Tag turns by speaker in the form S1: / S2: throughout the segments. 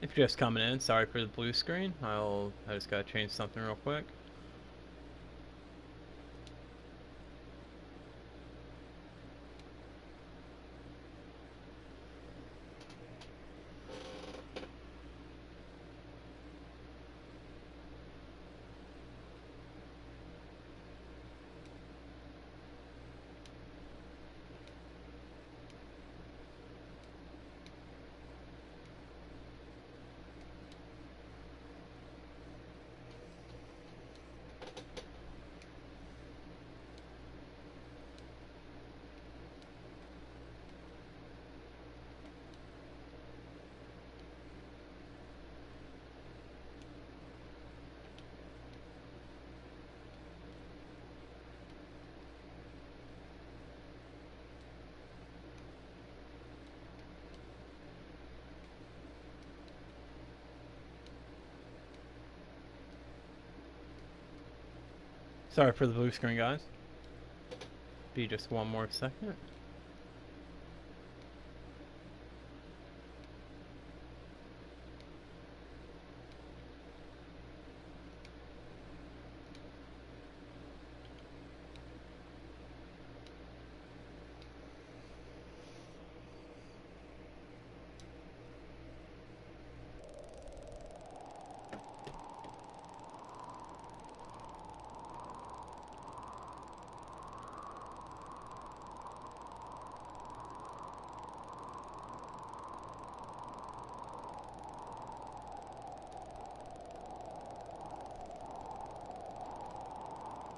S1: If you're just coming in, sorry for the blue screen. I just gotta change something real quick. Sorry for the blue screen, guys. Be just one more second.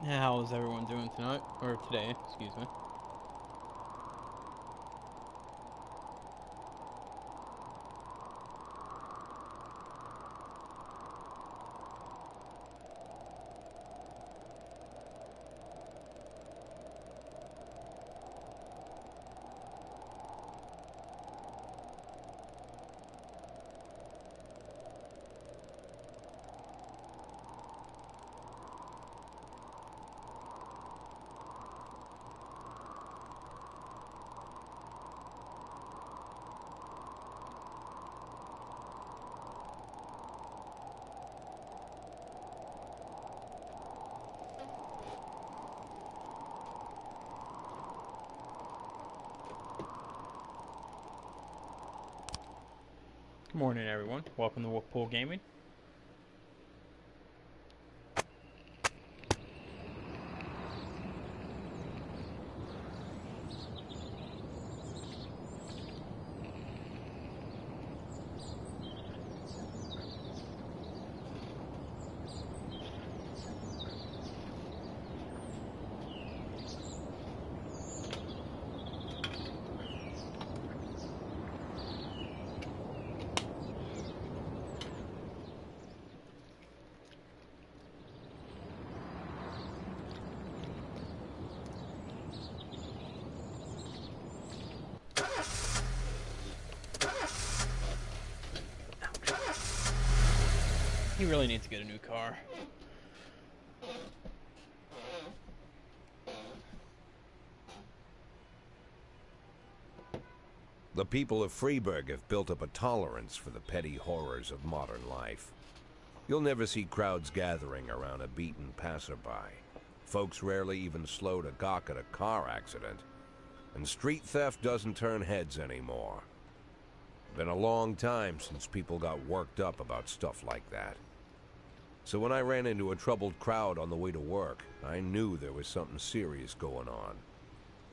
S1: Yeah, how is everyone doing tonight? Or today, excuse me. Good morning, everyone. Welcome to Wolfpool Gaming. He really needs to get a new car.
S2: The people of Freeburg have built up a tolerance for the petty horrors of modern life. You'll never see crowds gathering around a beaten passerby. Folks rarely even slow to gawk at a car accident. And street theft doesn't turn heads anymore. Been a long time since people got worked up about stuff like that. So when I ran into a troubled crowd on the way to work, I knew there was something serious going on.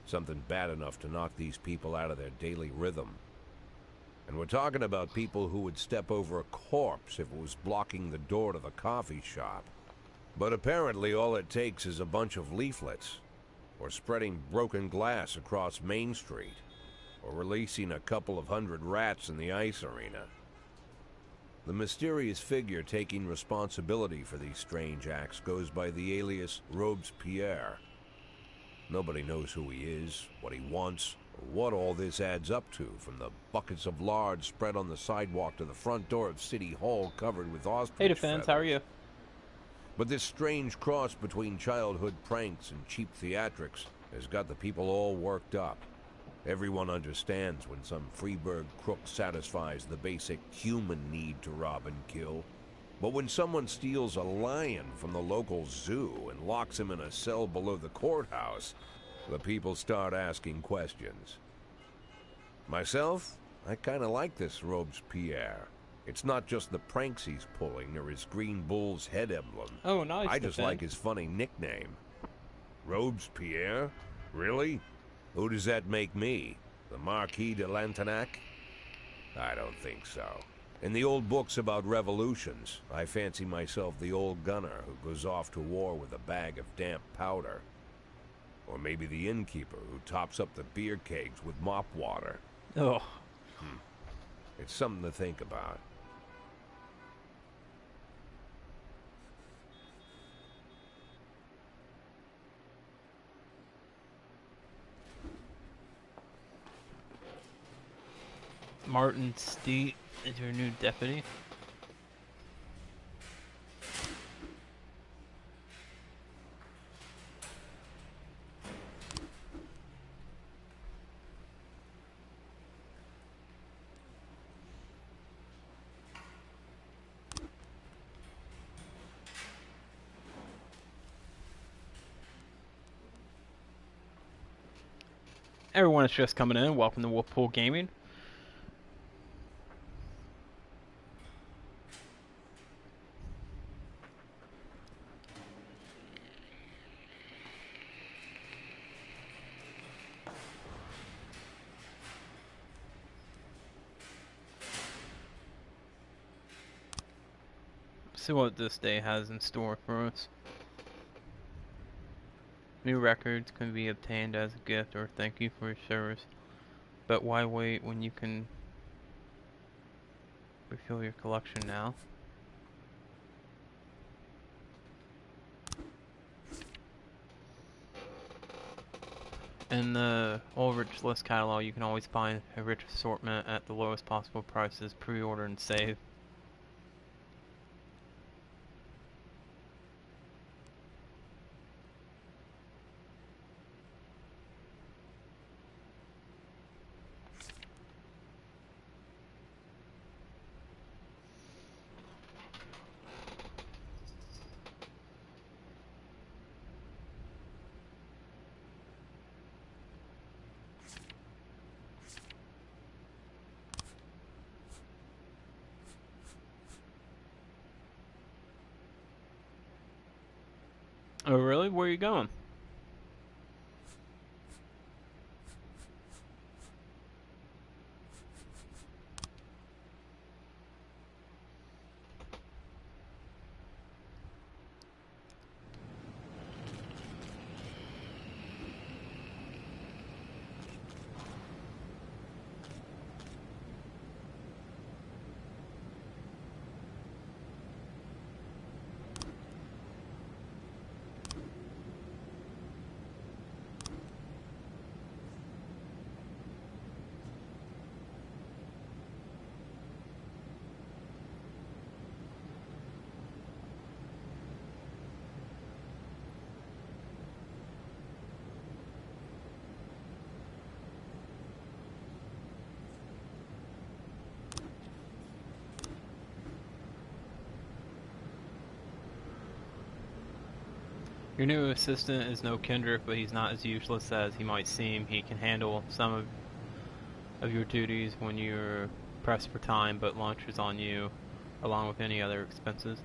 S2: Something bad enough to knock these people out of their daily rhythm. And we're talking about people who would step over a corpse if it was blocking the door to the coffee shop. But apparently all it takes is a bunch of leaflets, or spreading broken glass across Main Street, or releasing a couple of hundred rats in the ice arena. The mysterious figure taking responsibility for these strange acts goes by the alias Robespierre. Nobody knows who he is, what he wants, or what all this adds up to, from the buckets of lard spread on the sidewalk to the front door of City Hall covered with ostrich
S1: Hey, Defense,
S2: feathers.
S1: how are you?
S2: But this strange cross between childhood pranks and cheap theatrics has got the people all worked up. Everyone understands when some Freeburg crook satisfies the basic human need to rob and kill. But when someone steals a lion from the local zoo and locks him in a cell below the courthouse, the people start asking questions. Myself, I kinda like this Robespierre. It's not just the pranks he's pulling or his Green Bull's head emblem.
S1: Oh, nice.
S2: I just like his funny nickname. Robespierre? Really? Who does that make me? The Marquis de Lantenac? I don't think so. In the old books about revolutions, I fancy myself the old gunner who goes off to war with a bag of damp powder. Or maybe the innkeeper who tops up the beer kegs with mop water.
S1: Oh.
S2: It's something to think about.
S1: Martin Steet is your new deputy. Everyone that's just coming in, welcome to Wolfpool Gaming. See what this day has in store for us. New records can be obtained as a gift or thank you for your service. But why wait when you can refill your collection now? In the Ulrich List catalog, you can always find a rich assortment at the lowest possible prices. Pre-order and save. Oh really? Where are you going? Your new assistant is no Kendrick, but he's not as useless as he might seem. He can handle some of your duties when you're pressed for time, but lunch is on you, along with any other expenses.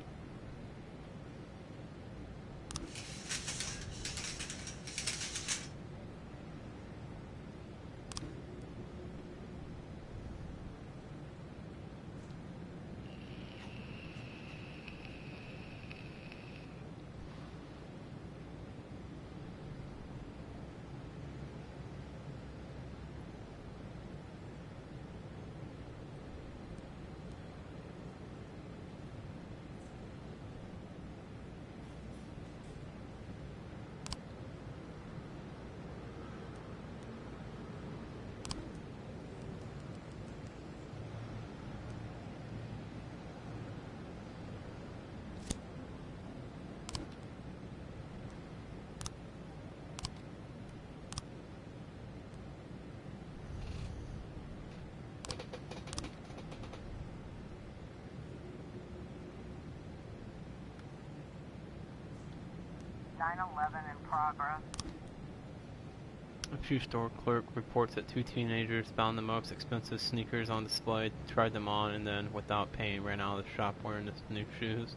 S3: 911 in progress.
S1: A shoe store clerk reports that two teenagers found the most expensive sneakers on display, tried them on, and then, without paying, ran out of the shop wearing the new shoes.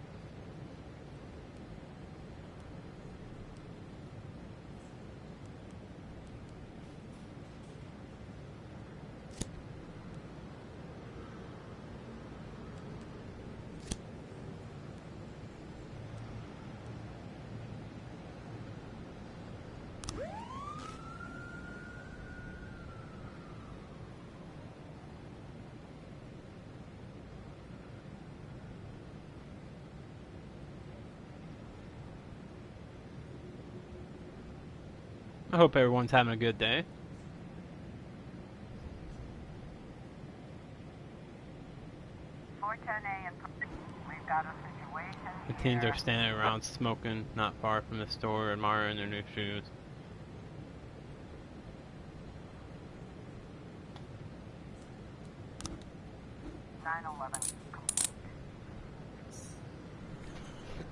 S1: I hope everyone's having a good day.
S3: We've got a situation.
S1: The teens are standing around smoking not far from the store, admiring their new shoes.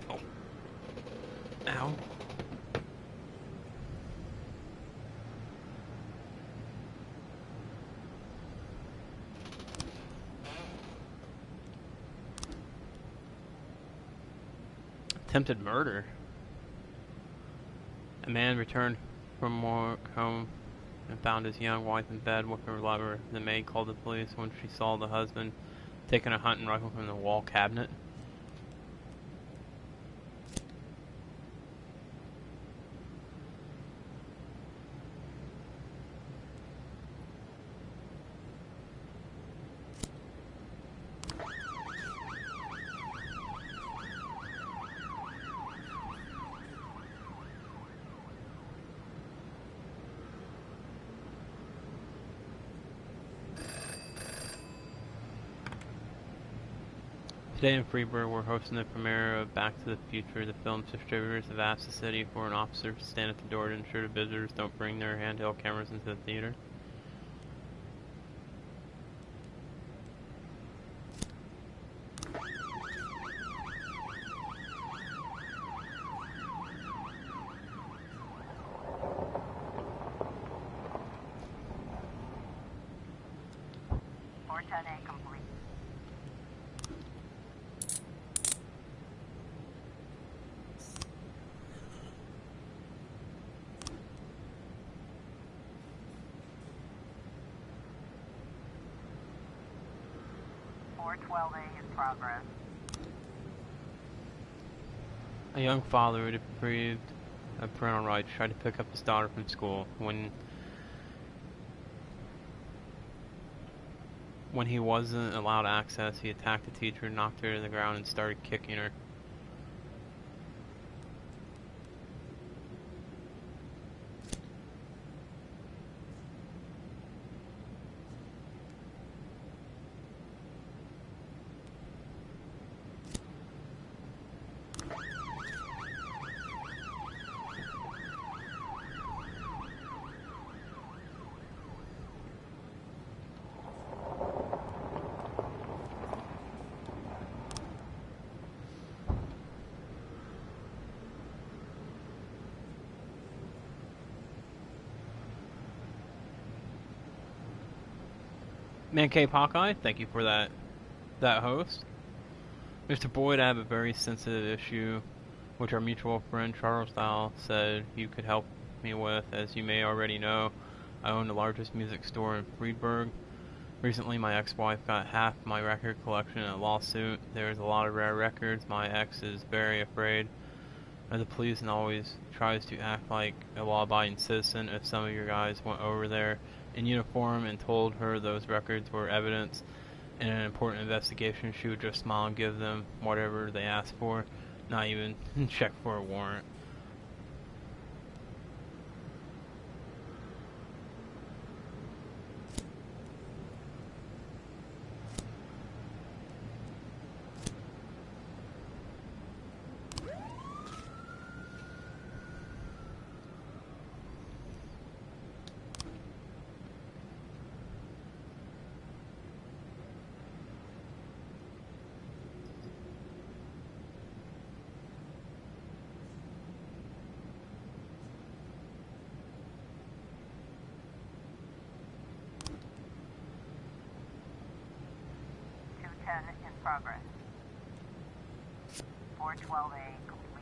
S1: Oh. Ow. Attempted murder. A man returned from work home and found his young wife in bed with her lover. The maid called the police when she saw the husband taking a hunting rifle from the wall cabinet. Today in Freeburg, we're hosting the premiere of Back to the Future. The film's distributors have asked the city for an officer to stand at the door to ensure the visitors don't bring their handheld cameras into the theater.
S3: Complete. in progress.
S1: A young father who deprived of parental rights tried to pick up his daughter from school. When he wasn't allowed access, he attacked the teacher, knocked her to the ground, and started kicking her. Man Cave Hawkeye, thank you for that host. Mr. Boyd, I have a very sensitive issue, which our mutual friend Charles Dial said you could help me with. As you may already know, I own the largest music store in Freeburg. Recently, my ex-wife got half my record collection in a lawsuit. There's a lot of rare records. My ex is very afraid of the police and always tries to act like a law-abiding citizen. If some of your guys went over there in uniform and told her those records were evidence in an important investigation, she would just smile and give them whatever they asked for, not even check for a warrant.
S3: 10 in progress. 412A complete.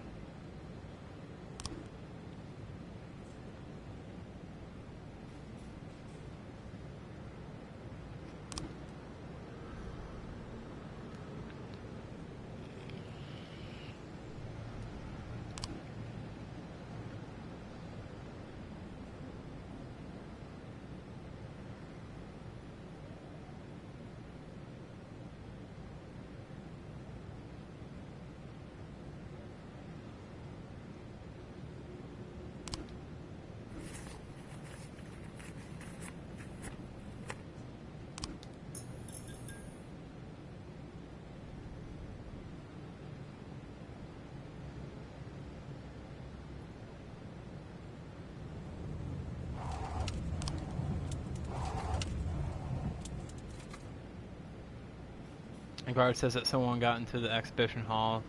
S1: The guard says that someone got into the exhibition hall,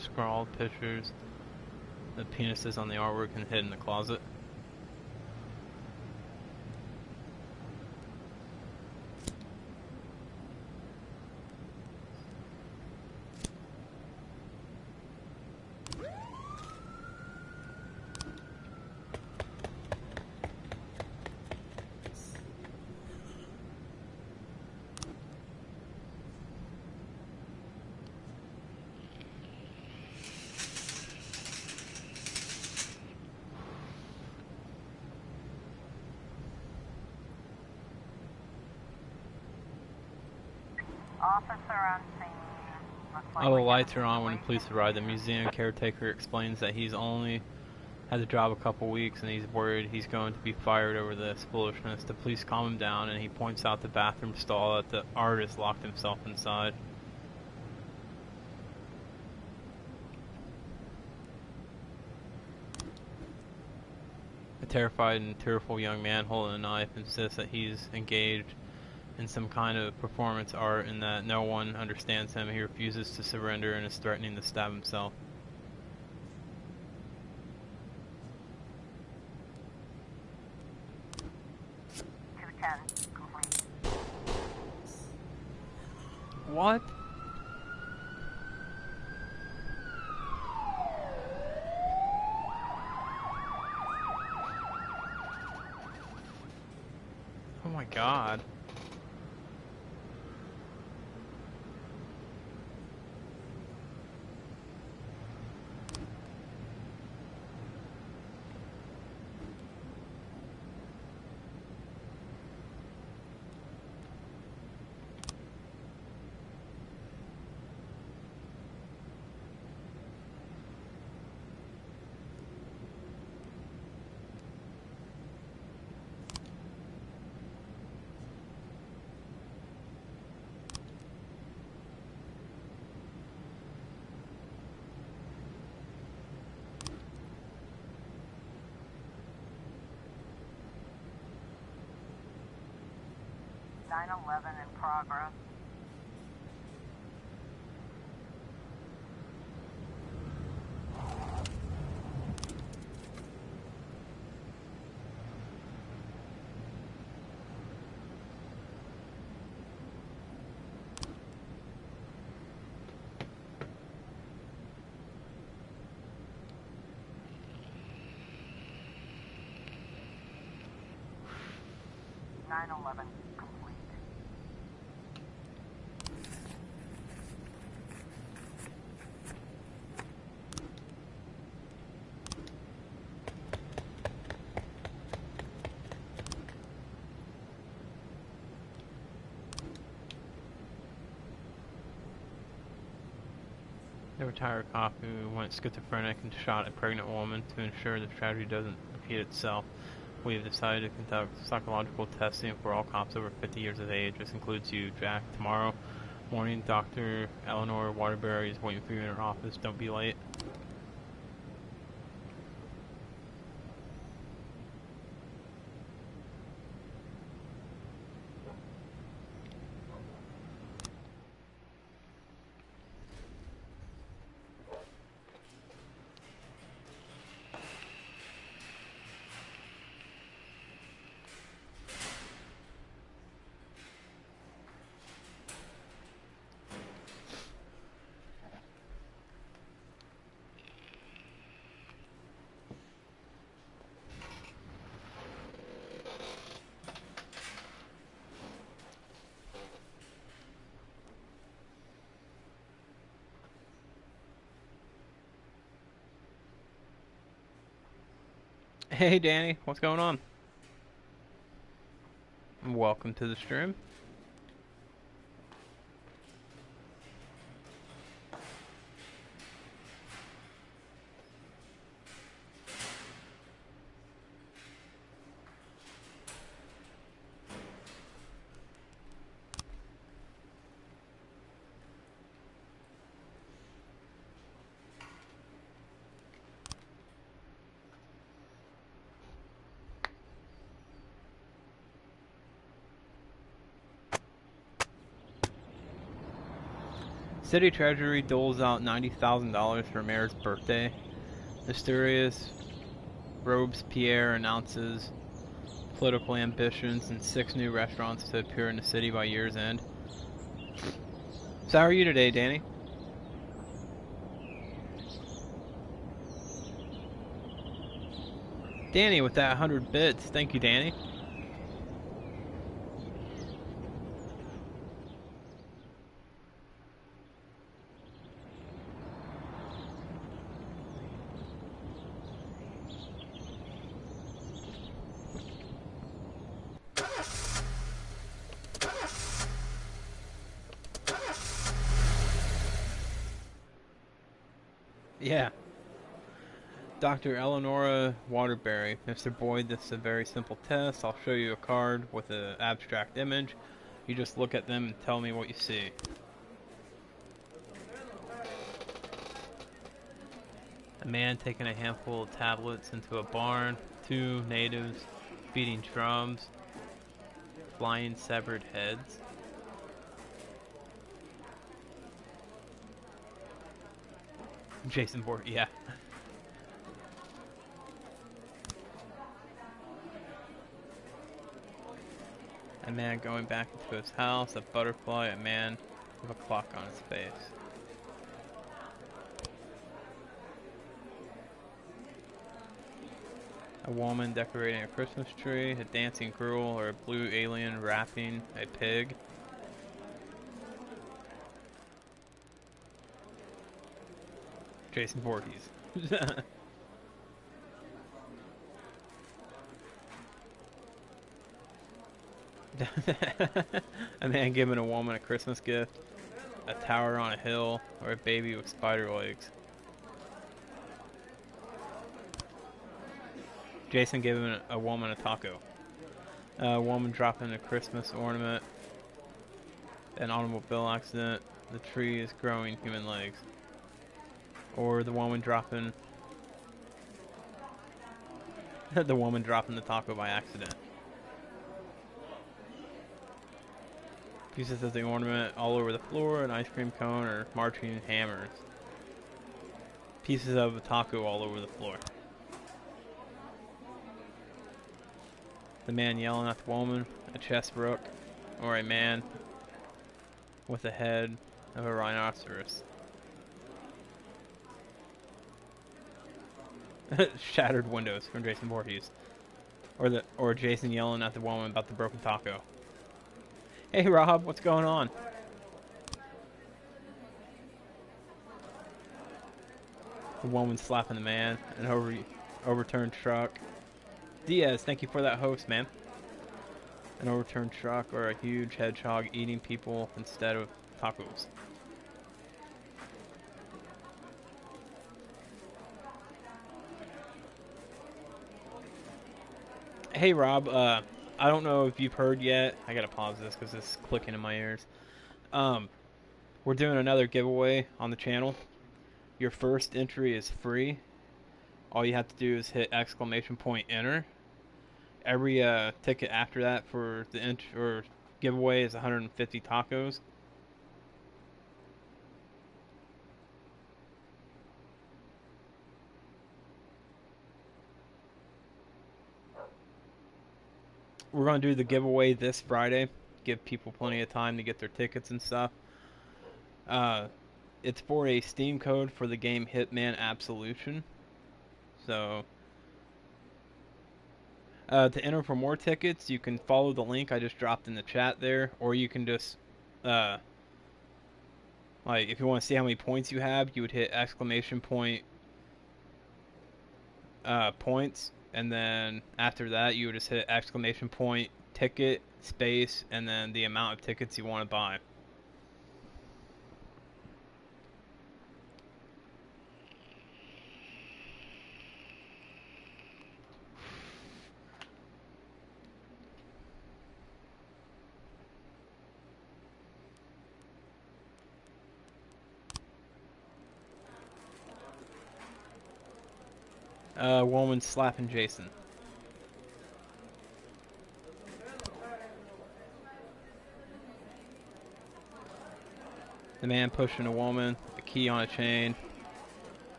S1: scrawled pictures, the penises on the artwork, and hid in the closet.
S3: Officer on scene. Looks like
S1: All the
S3: we
S1: lights
S3: got a
S1: are on when the
S3: situation.
S1: police arrive. The museum caretaker explains that he's only had the job a couple weeks and he's worried he's going to be fired over this foolishness. The police calm him down and he points out the bathroom stall that the artist locked himself inside. A terrified and tearful young man holding a knife insists that he's engaged in some kind of performance art and that no one understands him. He refuses to surrender and is threatening to stab himself.
S3: To 10 complete.
S1: What? Oh my god.
S3: Nine 11 in progress. Nine 11 complete.
S1: The retired cop who went schizophrenic and shot a pregnant woman to ensure the tragedy doesn't repeat itself. We have decided to conduct psychological testing for all cops over 50 years of age. This includes you, Jack. Tomorrow morning, Dr. Eleanor Waterbury is waiting for you in her office. Don't be late. Hey Danny, what's going on? Welcome to the stream. City Treasury doles out $90,000 for mayor's birthday. Mysterious Robespierre announces political ambitions and 6 new restaurants to appear in the city by year's end. So how are you today, Danny? Danny with that 100 bits. Thank you, Danny. Yeah. Dr. Eleonora Waterbury. Mr. Boyd, this is a very simple test. I'll show you a card with an abstract image. You just look at them and tell me what you see. A man taking a handful of tablets into a barn. 2 natives beating drums. Flying severed heads. Jason Bourne, yeah. A man going back into his house, a butterfly, a man with a clock on his face. A woman decorating a Christmas tree, a dancing girl or a blue alien wrapping a pig. Jason Voorhees. A man giving a woman a Christmas gift, a tower on a hill, or a baby with spider legs. Jason giving a woman a taco. A woman dropping a Christmas ornament, an automobile accident, the tree is growing human legs. Or the woman dropping the woman dropping the taco by accident. Pieces of the ornament all over the floor, an ice cream cone, or marching hammers. Pieces of a taco all over the floor. The man yelling at the woman, a chestnut, or a man with the head of a rhinoceros. Shattered windows from Jason Voorhees. Or Jason yelling at the woman about the broken taco. Hey Rob, what's going on? The woman slapping the man, an overturned truck. Diaz, thank you for that host, man. An overturned truck or a huge hedgehog eating people instead of tacos. Hey Rob, I don't know if you've heard yet. I gotta pause this because it's clicking in my ears. We're doing another giveaway on the channel. Your first entry is free. All you have to do is hit ! enter. Every ticket after that for the giveaway is 150 tacos. We're going to do the giveaway this Friday. Give people plenty of time to get their tickets and stuff. It's for a Steam code for the game Hitman Absolution. So, to enter for more tickets, you can follow the link I just dropped in the chat there, or you can just, like, if you want to see how many points you have, you would hit ! Points, and then after that you would just hit exclamation point, ticket, space, and then the amount of tickets you want to buy. Woman slapping Jason. The man pushing a woman, a key on a chain,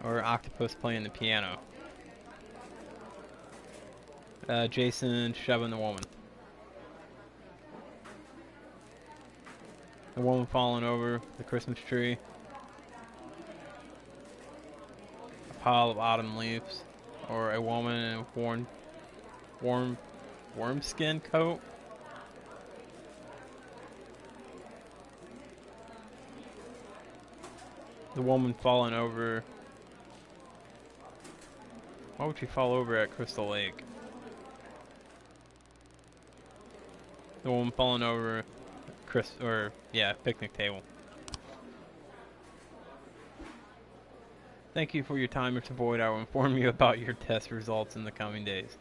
S1: or octopus playing the piano. Jason shoving the woman. The woman falling over the Christmas tree. A pile of autumn leaves, or a woman in a worm skin coat. The woman falling over. Why would she fall over at Crystal Lake? The woman falling over picnic table. Thank you for your time, Mr. Boyd. I will inform you about your test results in the coming days.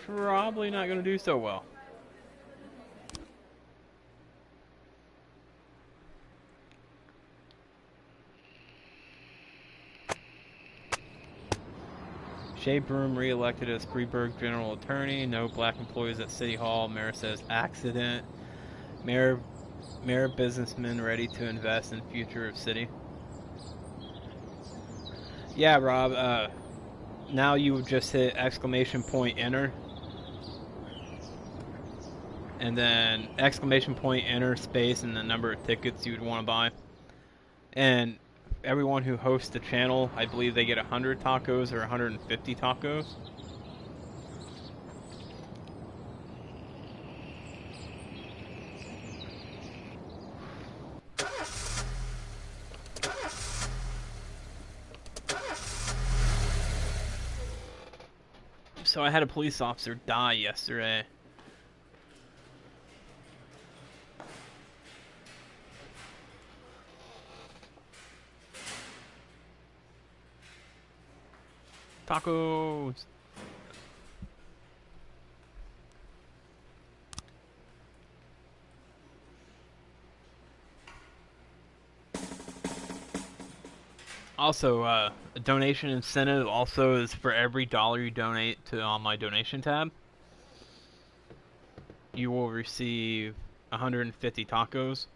S1: Probably not going to do so well. Shay Broom re-elected as Freeburg General Attorney. No black employees at City Hall. Mayor says accident. Mayor businessmen ready to invest in future of city. Yeah, Rob. Now you would just hit exclamation point enter. And then exclamation point enter space and the number of tickets you would want to buy. And everyone who hosts the channel, I believe they get 100 tacos or 150 tacos. So I had a police officer die yesterday. Tacos! Also, a donation incentive also is for every dollar you donate to on my donation tab, you will receive 150 tacos.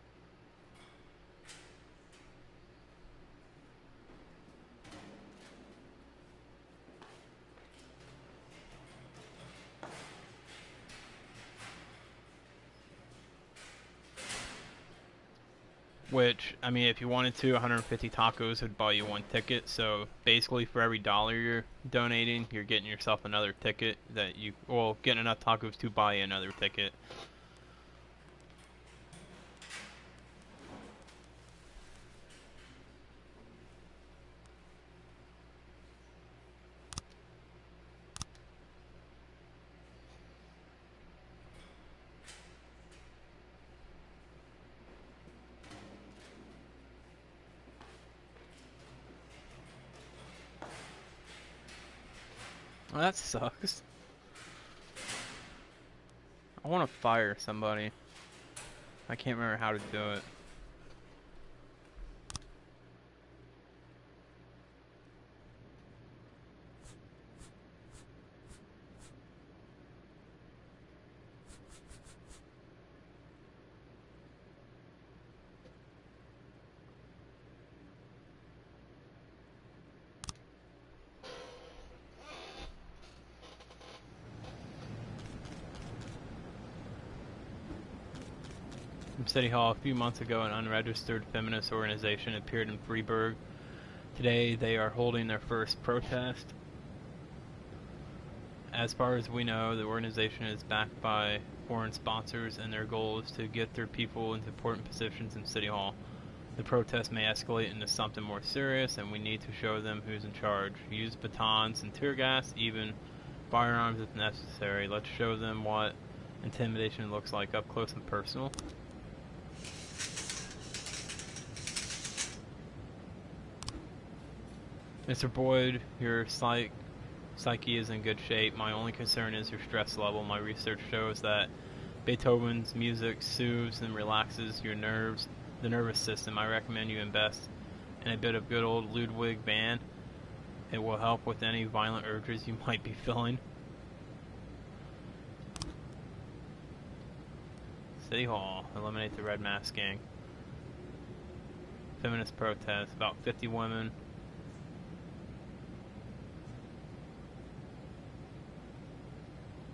S1: Which, I mean, if you wanted to, 150 tacos would buy you one ticket. So basically, for every dollar you're donating, you're getting yourself another ticket that you, well, getting enough tacos to buy another ticket. Well, that sucks. I want to fire somebody. I can't remember how to do it. From City Hall, a few months ago, an unregistered feminist organization appeared in Freeburg. Today, they are holding their first protest. As far as we know, the organization is backed by foreign sponsors, and their goal is to get their people into important positions in City Hall. The protest may escalate into something more serious, and we need to show them who's in charge. Use batons and tear gas, even firearms if necessary. Let's show them what intimidation looks like up close and personal. Mr. Boyd, your psyche is in good shape. My only concern is your stress level. My research shows that Beethoven's music soothes and relaxes your nerves, the nervous system. I recommend you invest in a bit of good old Ludwig van. It will help with any violent urges you might be feeling. City Hall. Eliminate the Red Mask Gang. Feminist protest. About 50 women.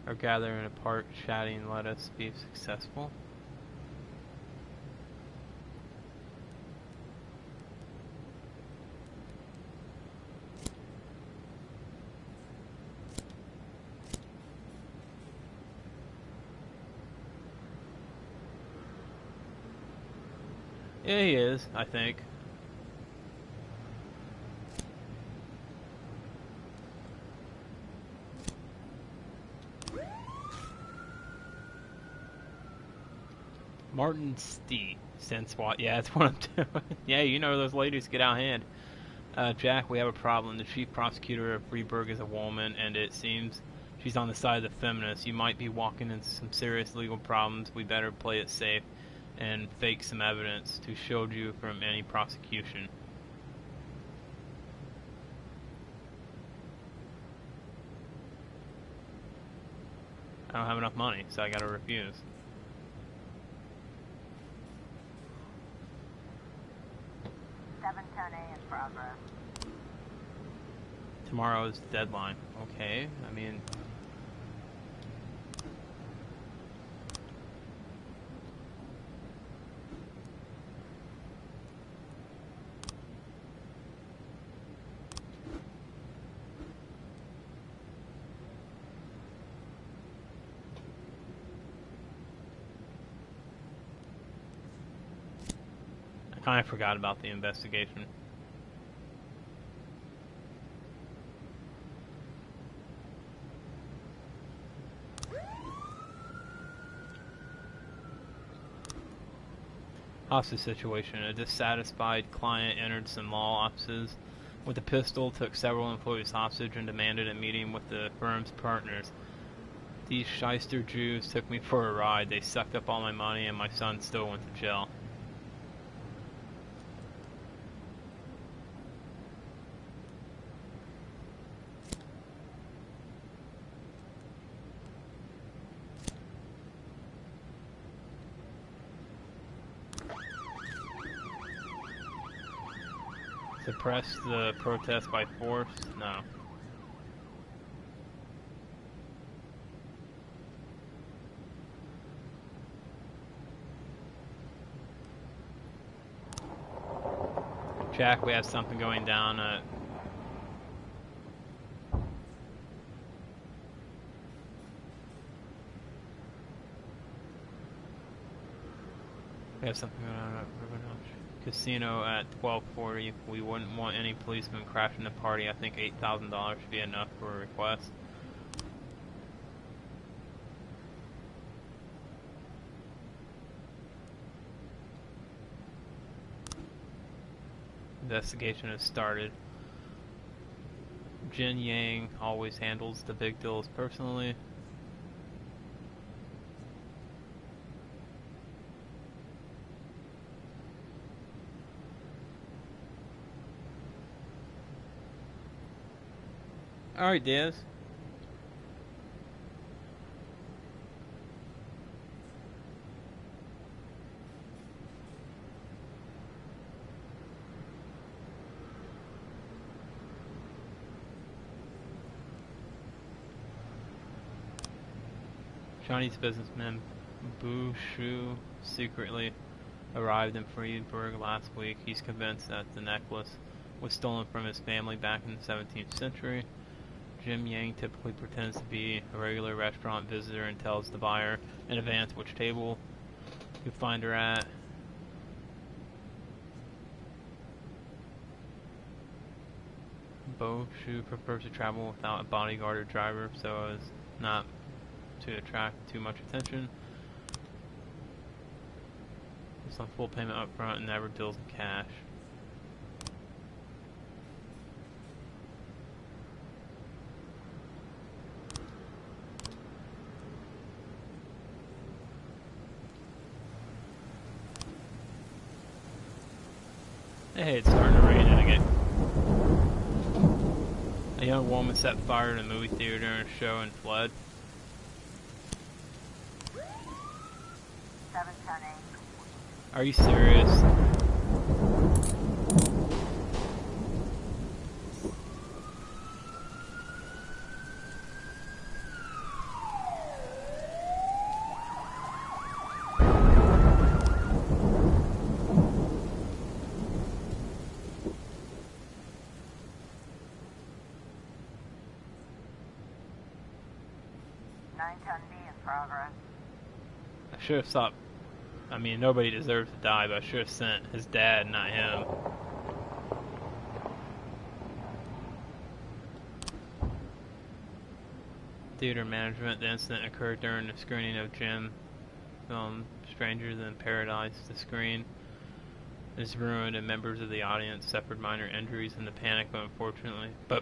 S1: Are gathering in a park chatting. Let us be successful. Yeah, he is, I think. Martin Steet, since what? Yeah, that's what I'm doing. Yeah, you know those ladies get out of hand. Jack, we have a problem. The chief prosecutor of Freeburg is a woman, and it seems she's on the side of the feminists. You might be walking into some serious legal problems. We better play it safe and fake some evidence to shield you from any prosecution. I don't have enough money, so I gotta refuse.
S3: in progress.
S1: Tomorrow's deadline. Okay, I mean... I kind of forgot about the investigation. Hostage situation. A dissatisfied client entered some law offices with a pistol, took several employees hostage, and demanded a meeting with the firm's partners. These shyster Jews took me for a ride. They sucked up all my money, and my son still went to jail. Suppress the protest by force? No. Jack, we have something going down at... We have something going on at River Notch Casino at 12:40. We wouldn't want any policemen crashing the party. I think $8,000 should be enough for a request. Investigation has started. Jin Yang always handles the big deals personally. Alright, Diaz. Chinese businessman Bu Shu secretly arrived in Freeburg last week. He's convinced that the necklace was stolen from his family back in the 17th century. Jim Yang typically pretends to be a regular restaurant visitor and tells the buyer in advance which table you find her at. Boshu prefers to travel without a bodyguard or driver so as not to attract too much attention. It's on full payment up front and never deals in cash. Hey, it's starting to rain again. A young woman set fire to a movie theater during a show and fled.
S3: 710A.
S1: Are you serious?
S3: in progress.
S1: I should have stopped. I mean, nobody deserves to die, but I should have sent his dad, not him. Theater management. The incident occurred during the screening of Jim film Strangers in Paradise. The screen is ruined and members of the audience suffered minor injuries in the panic, but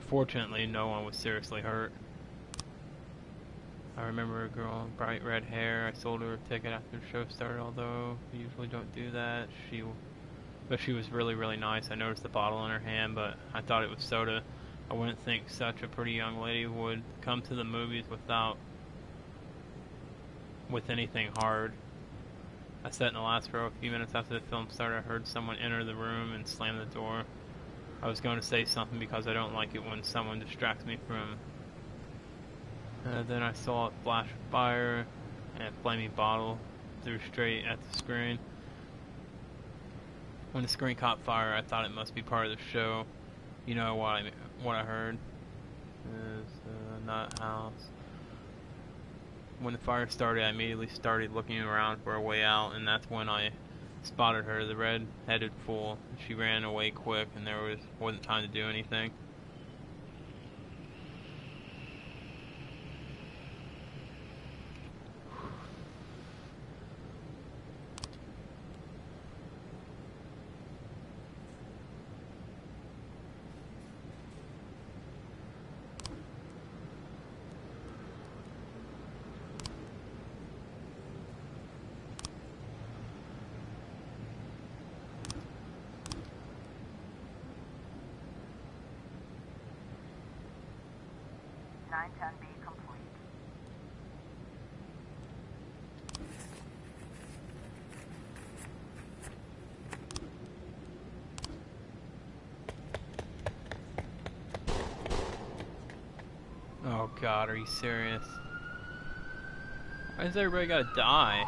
S1: fortunately no one was seriously hurt. I remember a girl with bright red hair. I sold her a ticket after the show started, although we usually don't do that. But she was really, really nice. I noticed the bottle in her hand, but I thought it was soda. I wouldn't think such a pretty young lady would come to the movies with anything hard. I sat in the last row. A few minutes after the film started, I heard someone enter the room and slam the door. I was going to say something because I don't like it when someone distracts me from... then I saw a flash of fire and a flaming bottle threw straight at the screen. When the screen caught fire, I thought it must be part of the show. You know what I heard? Is not house. When the fire started, I immediately started looking around for a way out, and that's when I spotted her, the red-headed fool. She ran away quick, and there wasn't time to do anything.
S3: B complete.
S1: Oh God, are you serious? Why does everybody gotta die?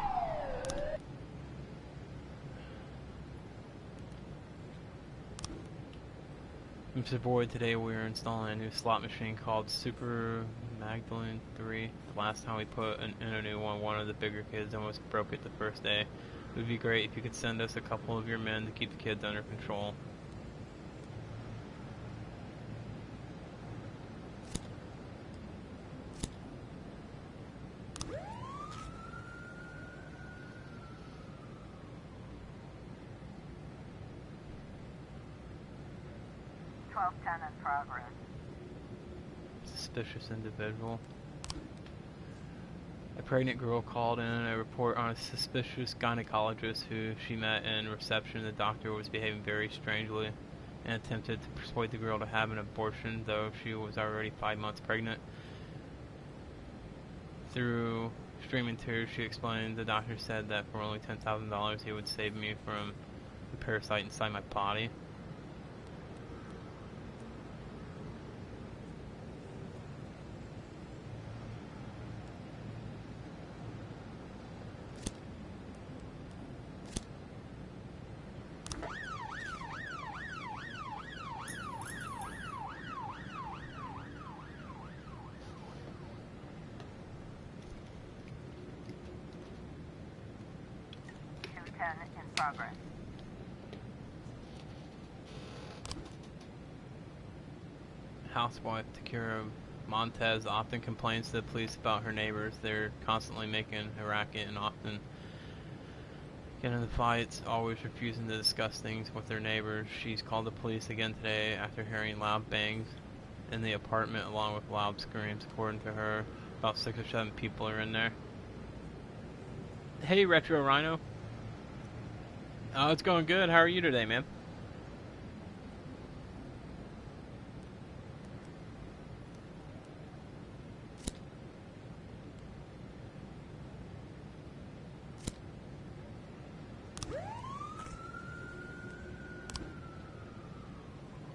S1: I'm Savoy. Today we are installing a new slot machine called Super Magdalene 3. The last time we put in a new one of the bigger kids almost broke it the first day. It would be great if you could send us a couple of your men to keep the kids under control.
S3: In progress.
S1: Suspicious individual. A pregnant girl called in a report on a suspicious gynecologist who she met in reception. The doctor was behaving very strangely and attempted to persuade the girl to have an abortion, though she was already 5 months pregnant. Through streaming tears, she explained the doctor said that for only $10,000 he would save me from the parasite inside my body.
S3: In progress.
S1: housewife Takira Montez often complains to the police about her neighbors. They're constantly making a racket and often getting into fights, always refusing to discuss things with their neighbors. She's called the police again today after hearing loud bangs in the apartment along with loud screams. According to her, about 6 or 7 people are in there. Hey, Retro Rhino. Oh, it's going good. How are you today, man?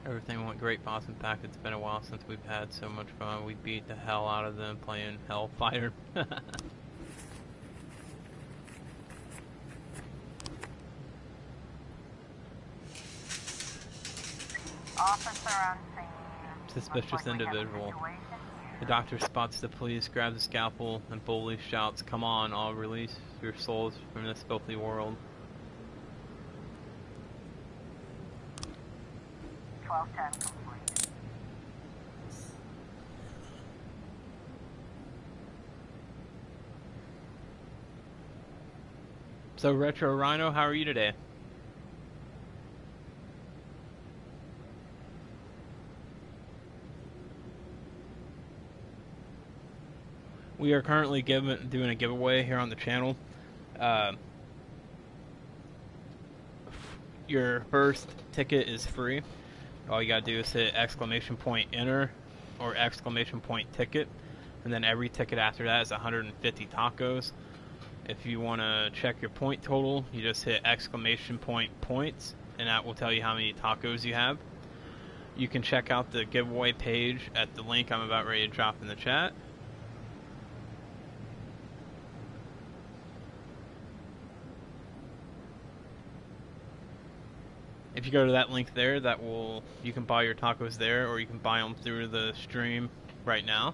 S1: Everything went great, Boss. In fact, it's been a while since we've had so much fun. We beat the hell out of them playing Hellfighter.
S3: Officer on scene.
S1: Suspicious individual. The doctor spots the police, grabs a scalpel, and boldly shouts, "Come on, I'll release your souls from this filthy world."
S3: 1210 complete.
S1: So, Retro Rhino, how are you today? We are currently doing a giveaway here on the channel. Your first ticket is free. All you gotta do is hit !enter or !ticket, and then every ticket after that is 150 tacos. If you want to check your point total, you just hit !points, and that will tell you how many tacos you have. You can check out the giveaway page at the link I'm about ready to drop in the chat. If you go to that link there, you can buy your tacos there, or you can buy them through the stream right now.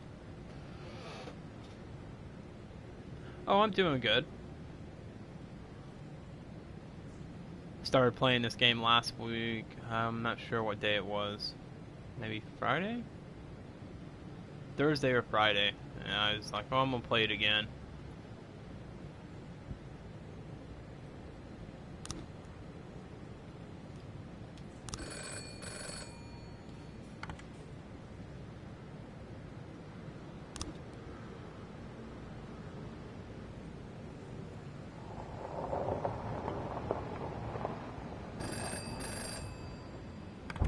S1: Oh, I'm doing good. Started playing this game last week. I'm not sure what day it was. Maybe Friday? Thursday or Friday. And I was like, oh, I'm gonna play it again.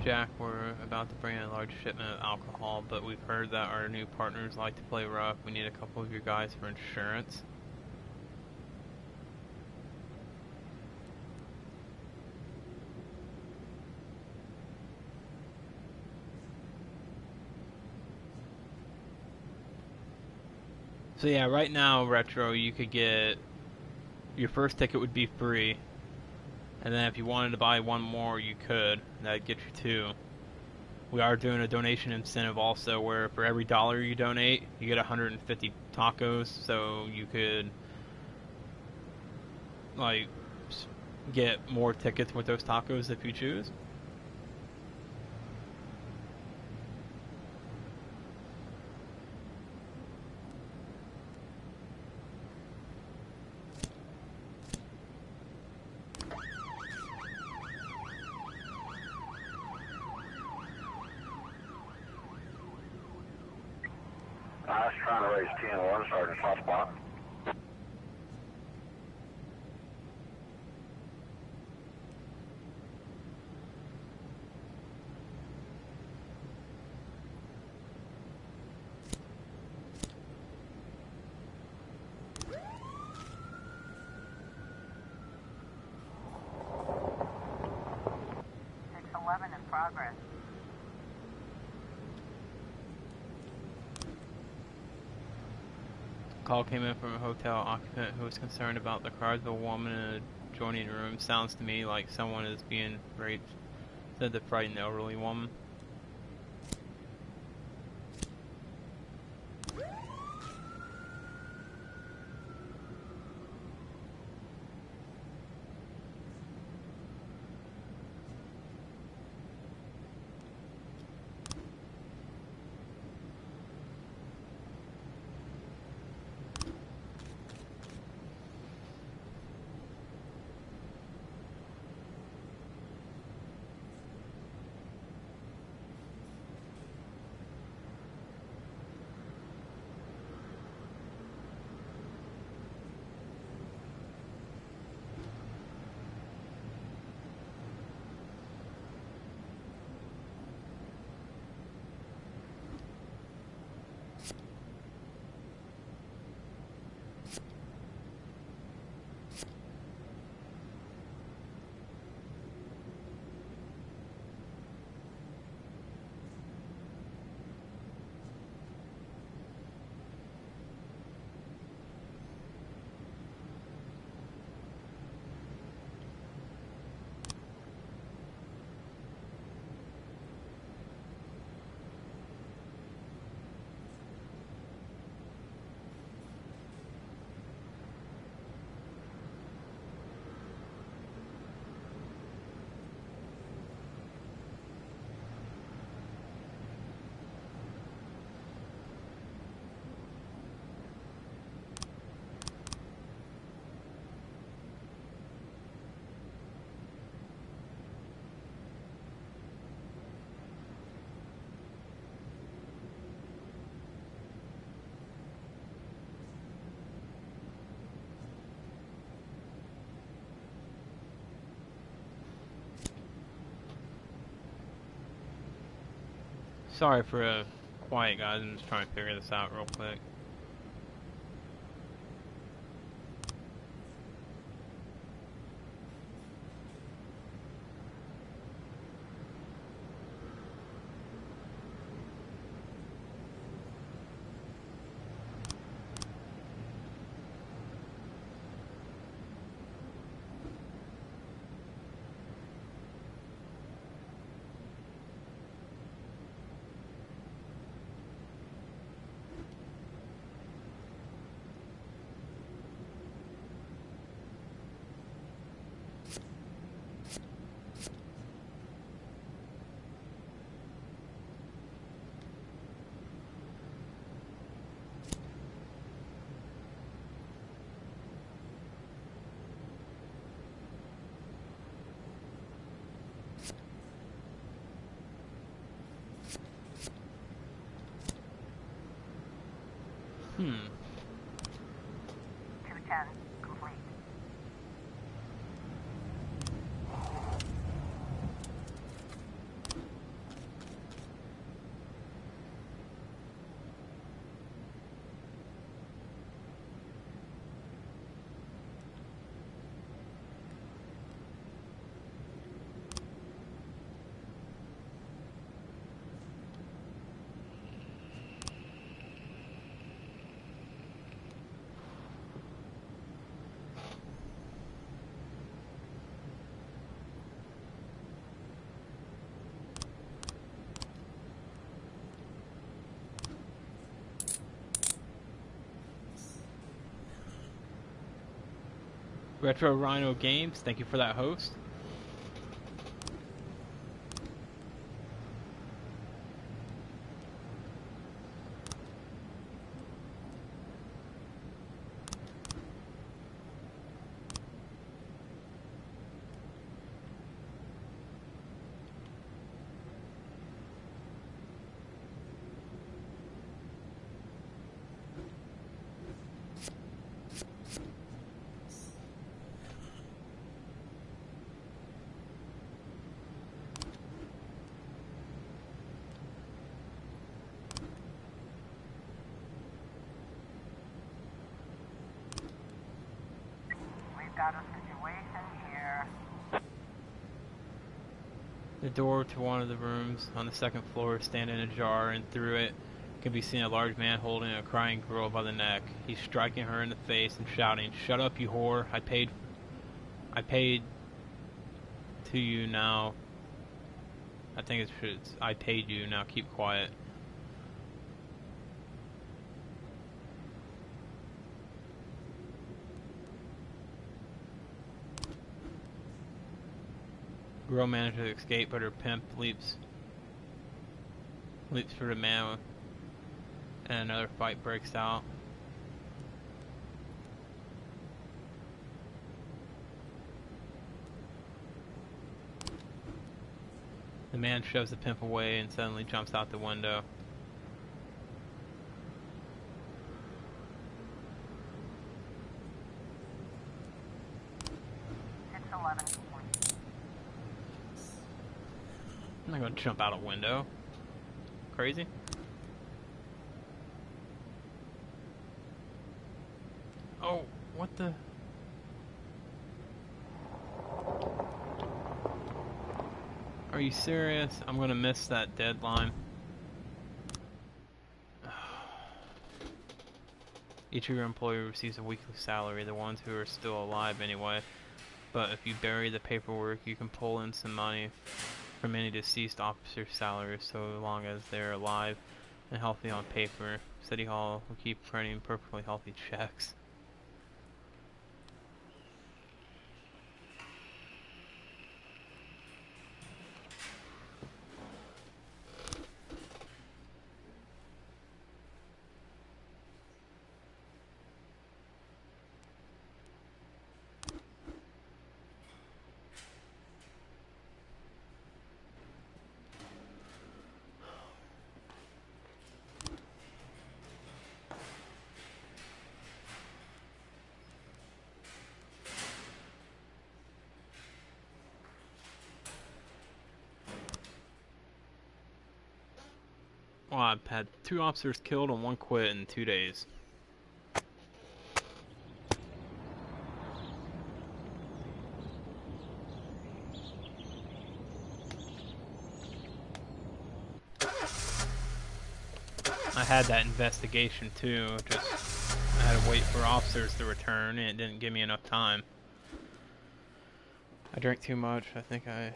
S1: Jack, we're about to bring in a large shipment of alcohol, but we've heard that our new partners like to play rough. We need a couple of your guys for insurance. So yeah, right now, Retro, you could get... Your first ticket would be free. And then if you wanted to buy one more, you could. That'd get you 2. We are doing a donation incentive also, where for every $1 you donate, you get 150 tacos. So you could, like, get more tickets with those tacos if you choose.
S4: I was trying to raise 10-1, Sergeant Hotspot.
S3: In progress.
S1: Call came in from a hotel occupant who was concerned about the cries of a woman in a adjoining room. Sounds to me like someone is being raped, said the frightened elderly woman. Sorry for a quiet, guys. I'm just trying to figure this out real quick. Hmm.
S3: 210 complete.
S1: Retro Rhino Games, thank you for that host.
S3: We've got a situation here.
S1: The door to one of the rooms on the second floor is standing ajar, and through it can be seen a large man holding a crying girl by the neck. He's striking her in the face and shouting, "Shut up, you whore! I paid to you now." I think it's I paid you, now keep quiet. Girl manages to escape, but her pimp leaps for the man, and another fight breaks out. The man shoves the pimp away and suddenly jumps out the window.
S3: It's 11 complete.
S1: I'm not gonna jump out a window. Crazy? Oh, what the? Are you serious? I'm gonna miss that deadline. Each of your employees receives a weekly salary, the ones who are still alive anyway. But if you bury the paperwork, you can pull in some money from any deceased officer's salary so long as they're alive and healthy on paper. City Hall will keep printing perfectly healthy checks. Well, I've had 2 officers killed and 1 quit in 2 days. I had that investigation too, just I had to wait for officers to return and it didn't give me enough time. I drank too much, I think I...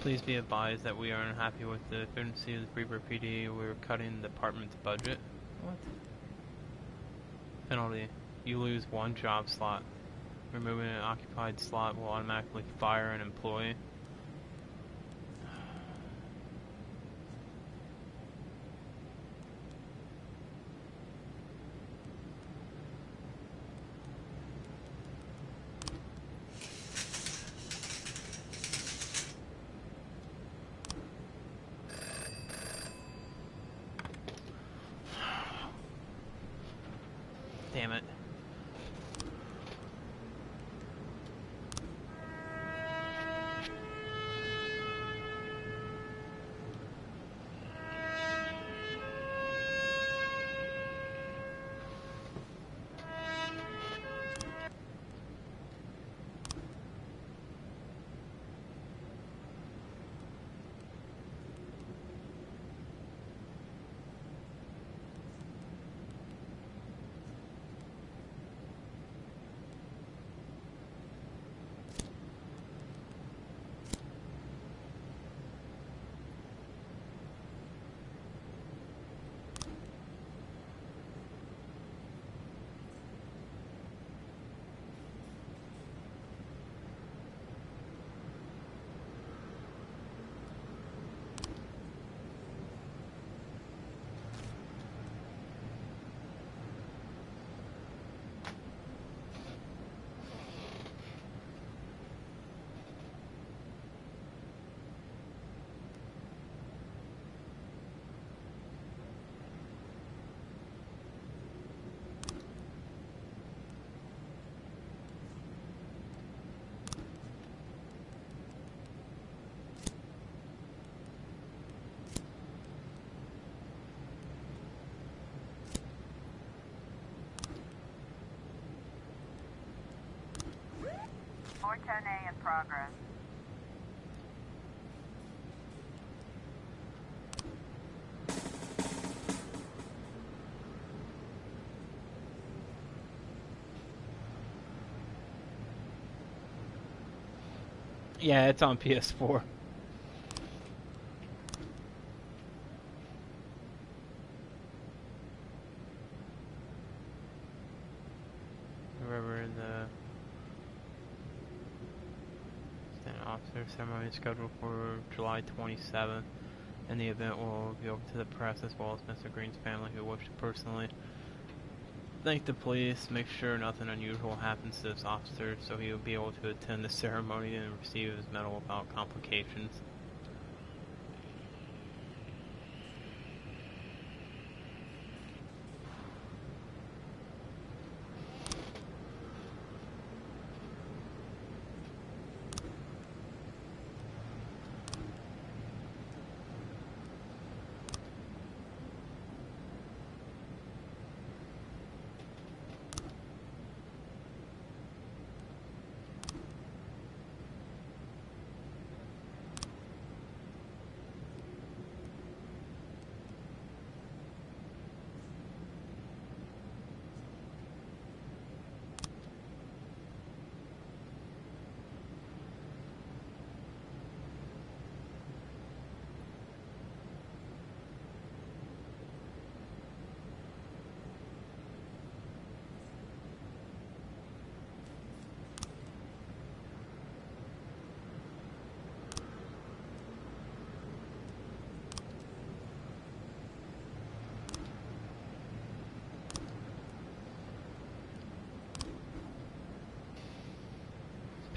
S1: Please be advised that we are unhappy with the efficiency of the Freeburg PD. We're cutting the department's budget. What? Penalty. You lose 1 job slot. Removing an occupied slot will automatically fire an employee. Damn it.
S3: A in progress.
S1: Yeah, it's on PS4. Whoever the officer ceremony is scheduled for July 27th, and the event will be open to the press as well as Mr. Green's family who wish to personally thank the police, make sure nothing unusual happens to this officer so he will be able to attend the ceremony and receive his medal without complications.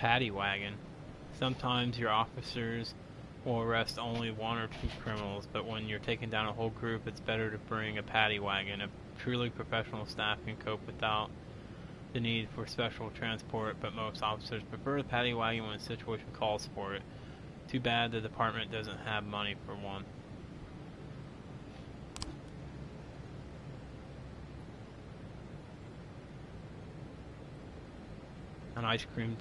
S1: paddy wagon. Sometimes your officers will arrest only one or two criminals, but when you're taking down a whole group, it's better to bring a paddy wagon. A truly professional staff can cope without the need for special transport, but most officers prefer the paddy wagon when the situation calls for it. Too bad the department doesn't have money for one. An ice cream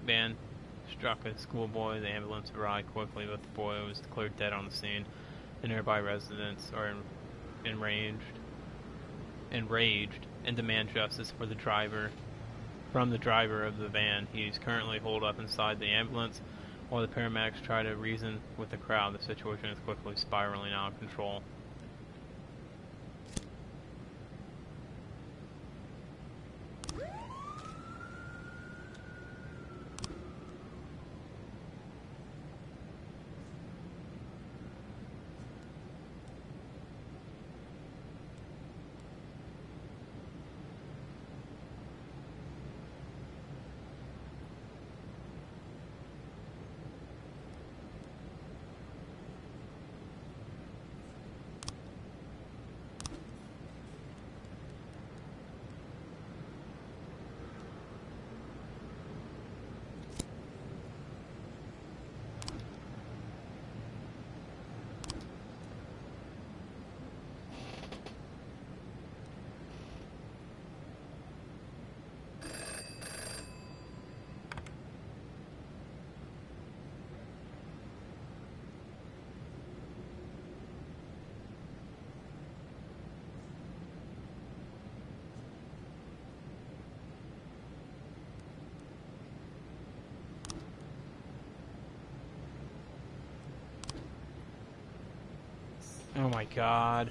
S1: van struck a schoolboy. The ambulance arrived quickly, but the boy was declared dead on the scene. The nearby residents are enraged and demand justice for the driver of the van. He is currently holed up inside the ambulance while the paramedics try to reason with the crowd. The situation is quickly spiraling out of control. Oh my god.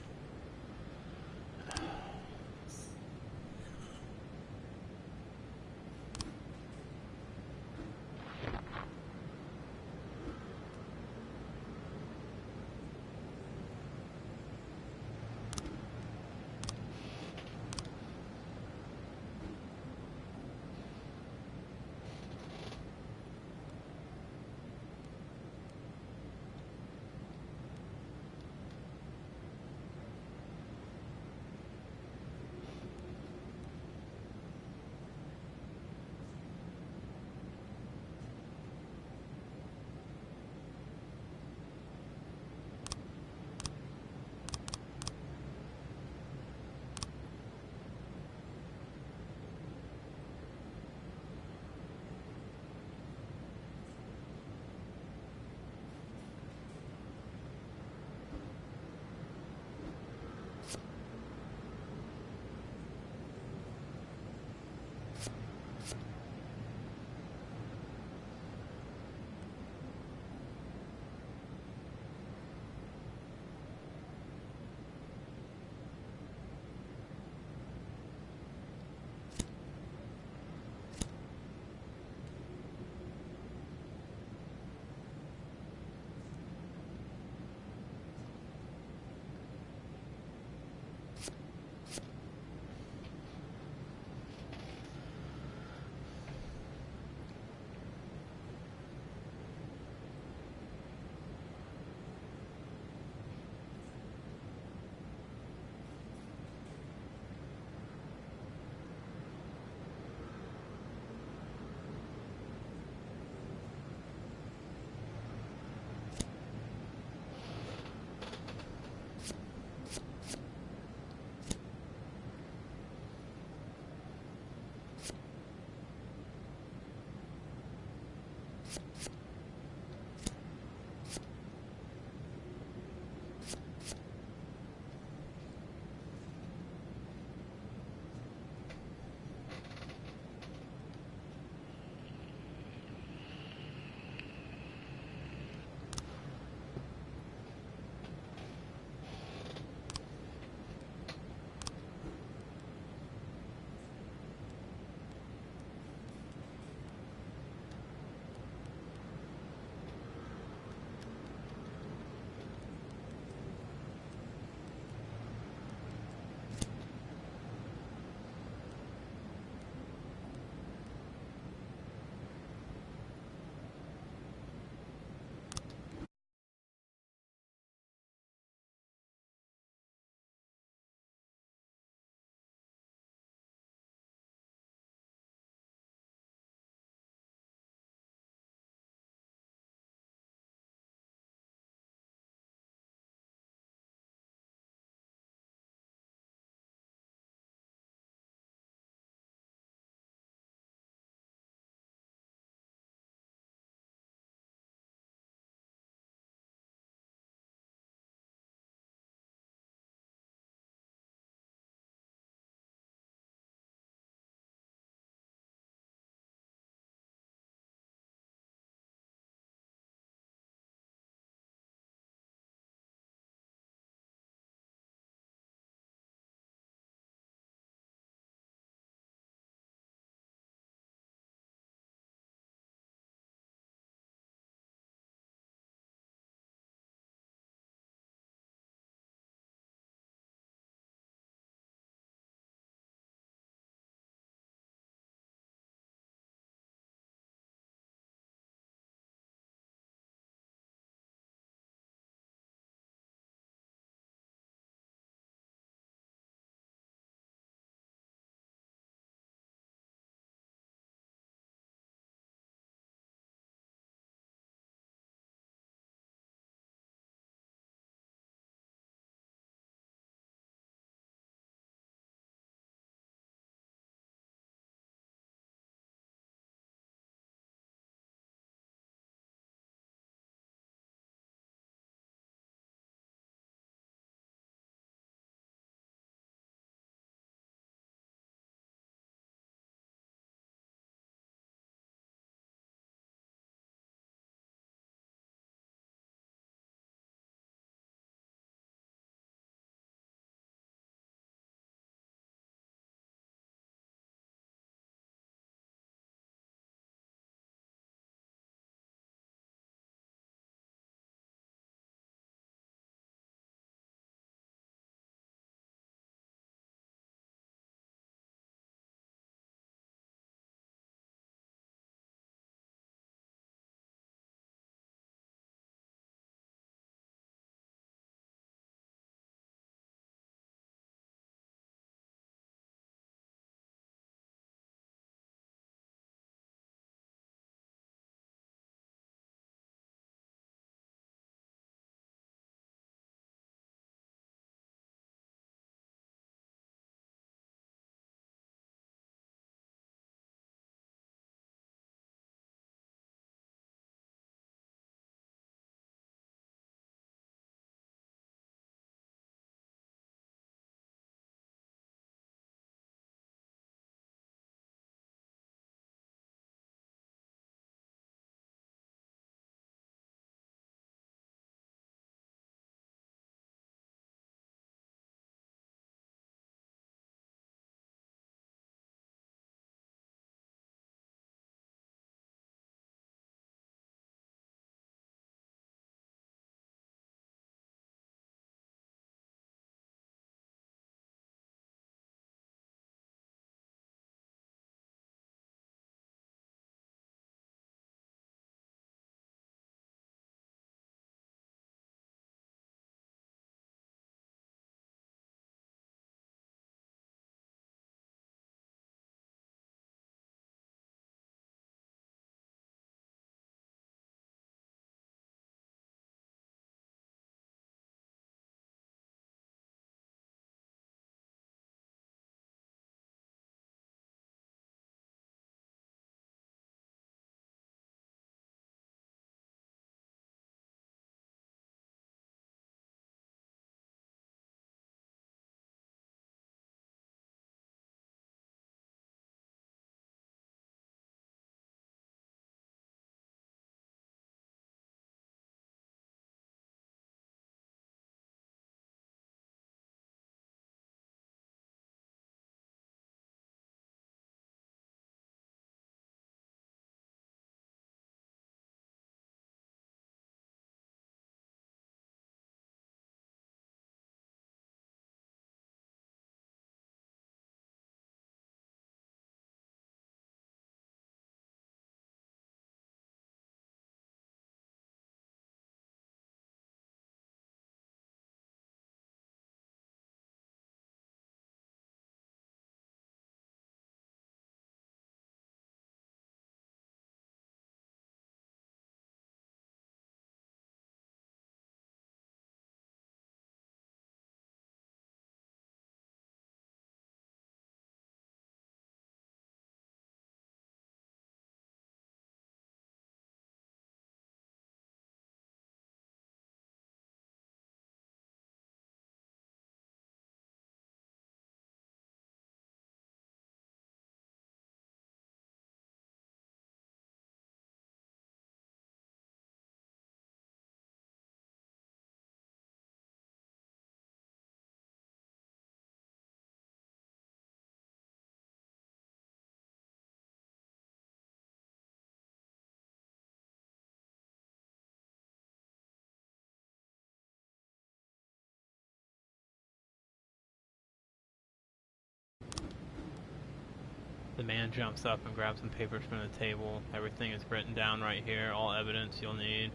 S1: The man jumps up and grabs some papers from the table. Everything is written down right here, all evidence you'll need.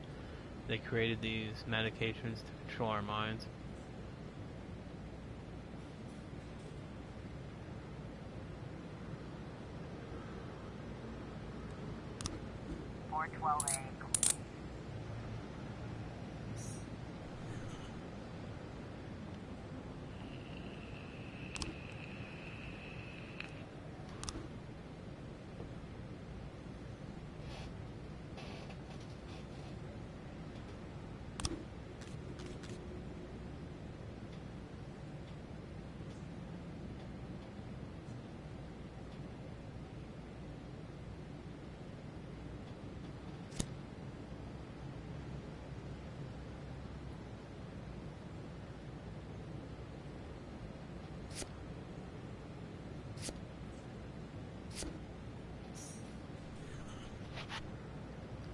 S1: They created these medications to control our minds.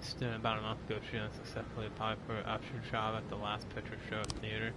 S1: Student about a month ago, she unsuccessfully applied for an usher job at the Last Picture Show theater.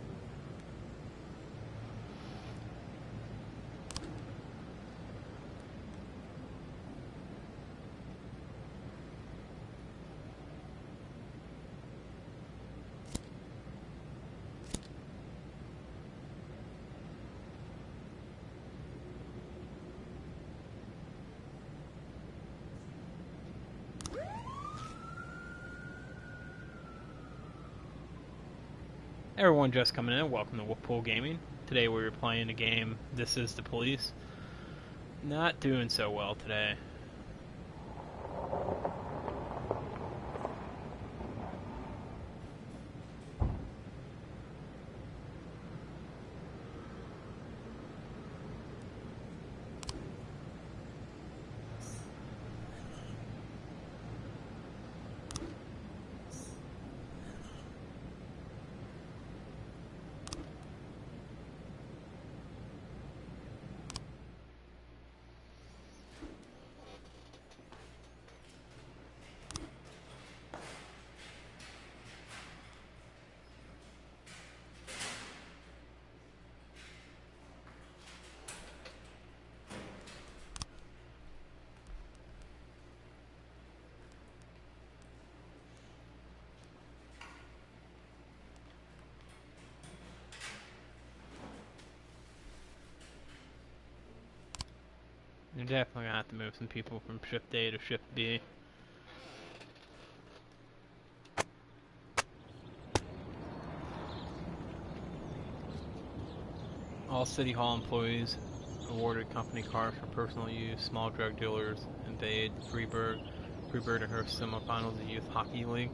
S1: Everyone just coming in, welcome to Pool Gaming. Today we were playing a game, This Is the Police. Not doing so well today. You're definitely gonna have to move some people from shift A to shift B. All City Hall employees awarded company cars for personal use. Small drug dealers invade Freeburg. Freeburg to host semifinals of the Youth Hockey League.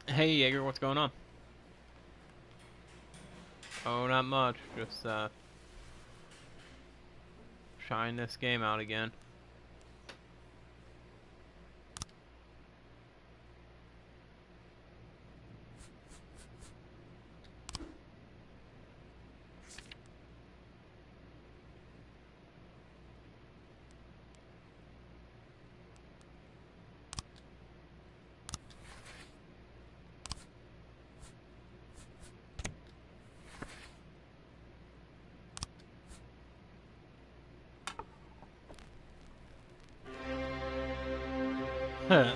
S1: Hey Jaeger, what's going on? Oh, not much. Just trying this game out again. Huh.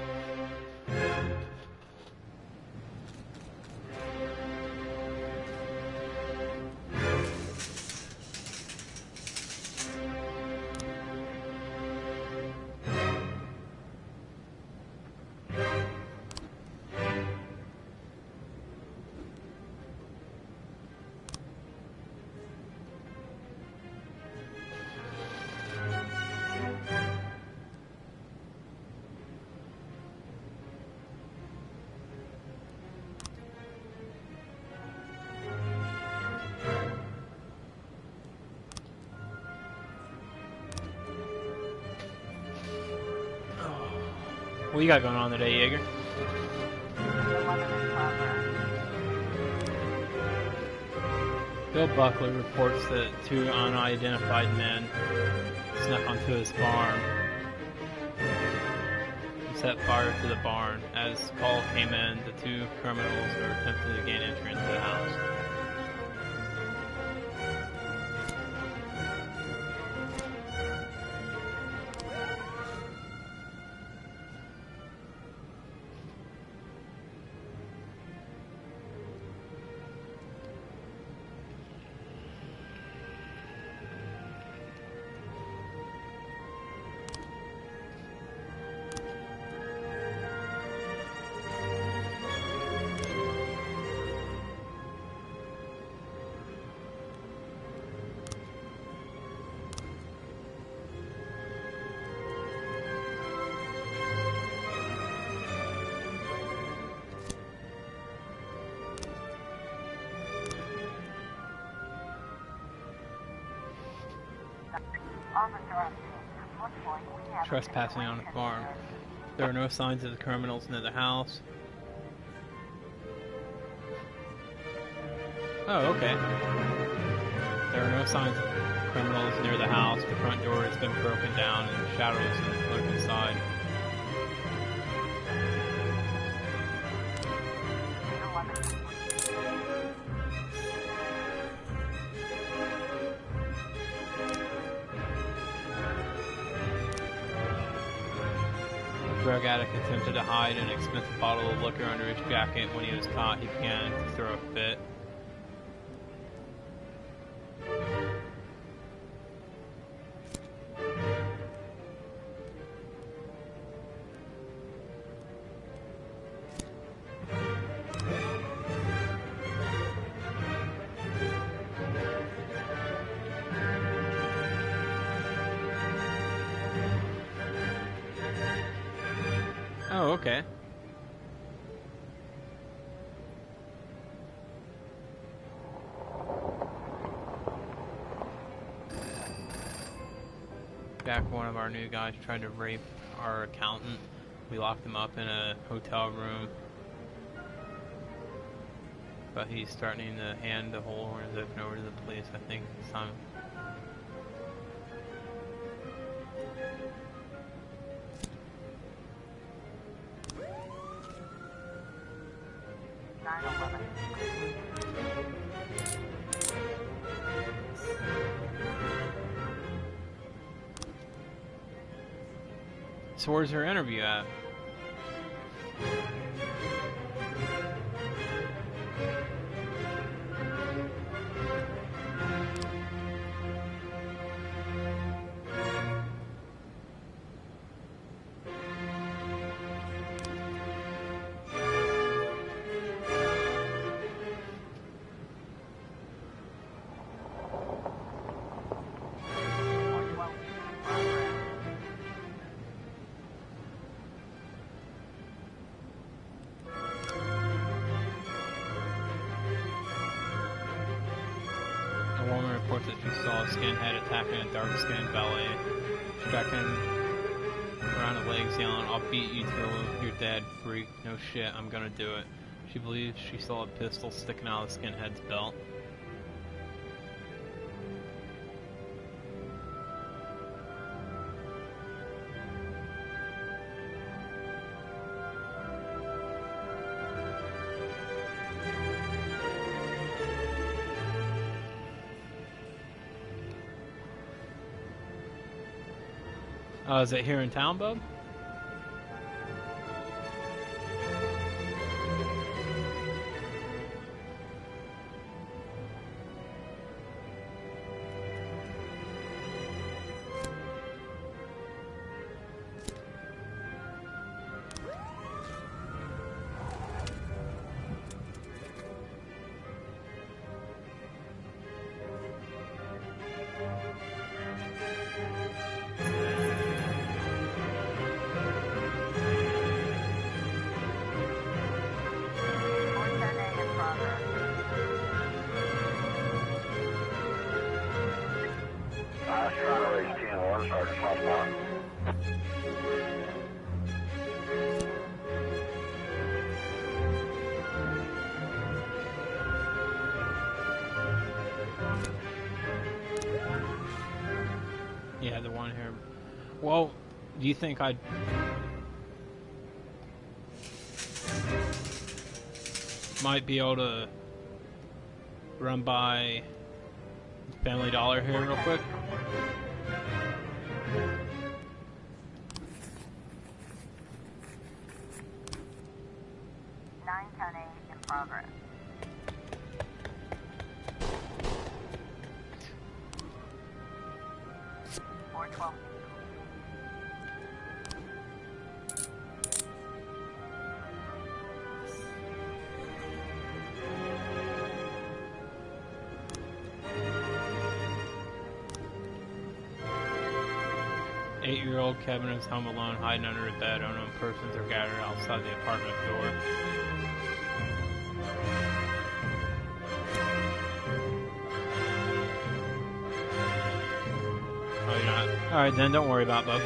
S1: What you got going on today, Jaeger?
S3: 11 in progress.
S1: Bill Buckley reports that two unidentified men snuck onto his farm and set fire to the barn. As call came in, the two criminals were attempting to gain entry into the house.
S3: Officer on scene. Looks like we have
S1: Trespassing on a farm. There are no signs of the criminals near the house. Oh, okay. There are no signs of criminals near the house. The front door has been broken down and shadows lurk inside.
S3: 11.
S1: The drug addict attempted to hide an expensive bottle of liquor under his jacket. When he was caught, he began to throw a fit. Oh, okay. Back one of our new guys tried to rape our accountant. We locked him up in a hotel room. But he's starting to hand the whole organization over to the police, I think, this time. So where's her interview at? A woman reports that she saw a skinhead attacking a dark-skinned valet, striking him around the legs, yelling, "I'll beat you till you're dead, freak. No shit, I'm gonna do it." She believes she saw a pistol sticking out of the skinhead's belt. Is it here in town, bub? Well, do you think I'd might be able to run by Family Dollar here real quick?
S3: Nine ten eight in progress. Four 12.
S1: Eight-year-old Kevin is home alone, hiding under a bed. Unknown persons are gathered outside the apartment door. Oh, you're not. Alright then, don't worry about Bub.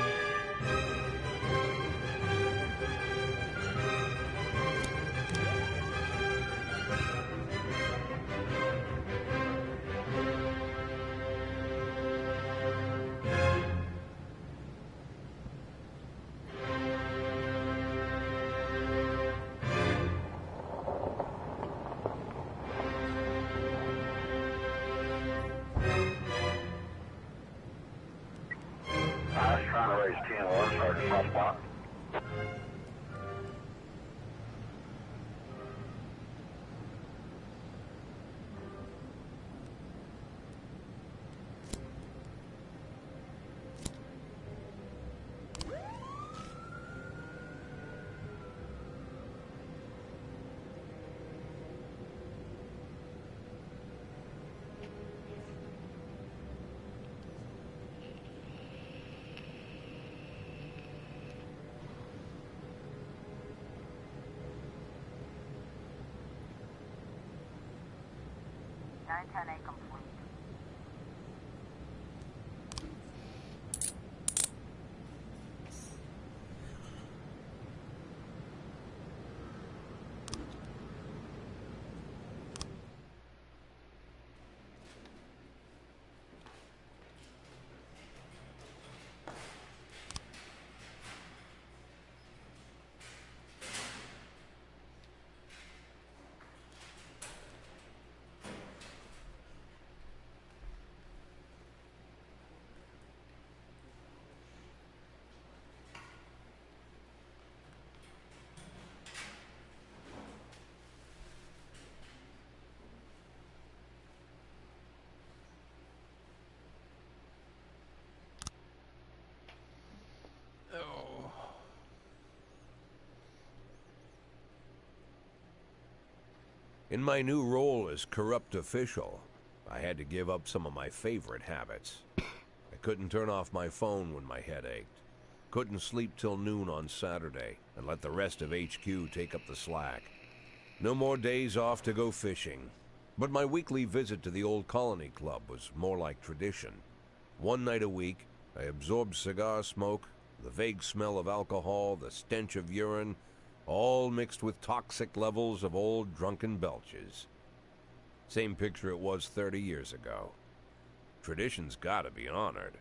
S4: I was trying to raise 10-1, Sergeant Hotspot.
S3: Nine ten eight complete.
S1: Oh.
S2: In my new role as corrupt official, I had to give up some of my favorite habits. I couldn't turn off my phone when my head ached. Couldn't sleep till noon on Saturday and let the rest of HQ take up the slack. No more days off to go fishing. But my weekly visit to the Old Colony Club was more like tradition. One night a week, I absorbed cigar smoke, the vague smell of alcohol, the stench of urine, all mixed with toxic levels of old drunken belches. Same picture it was 30 years ago. Tradition's gotta be honored.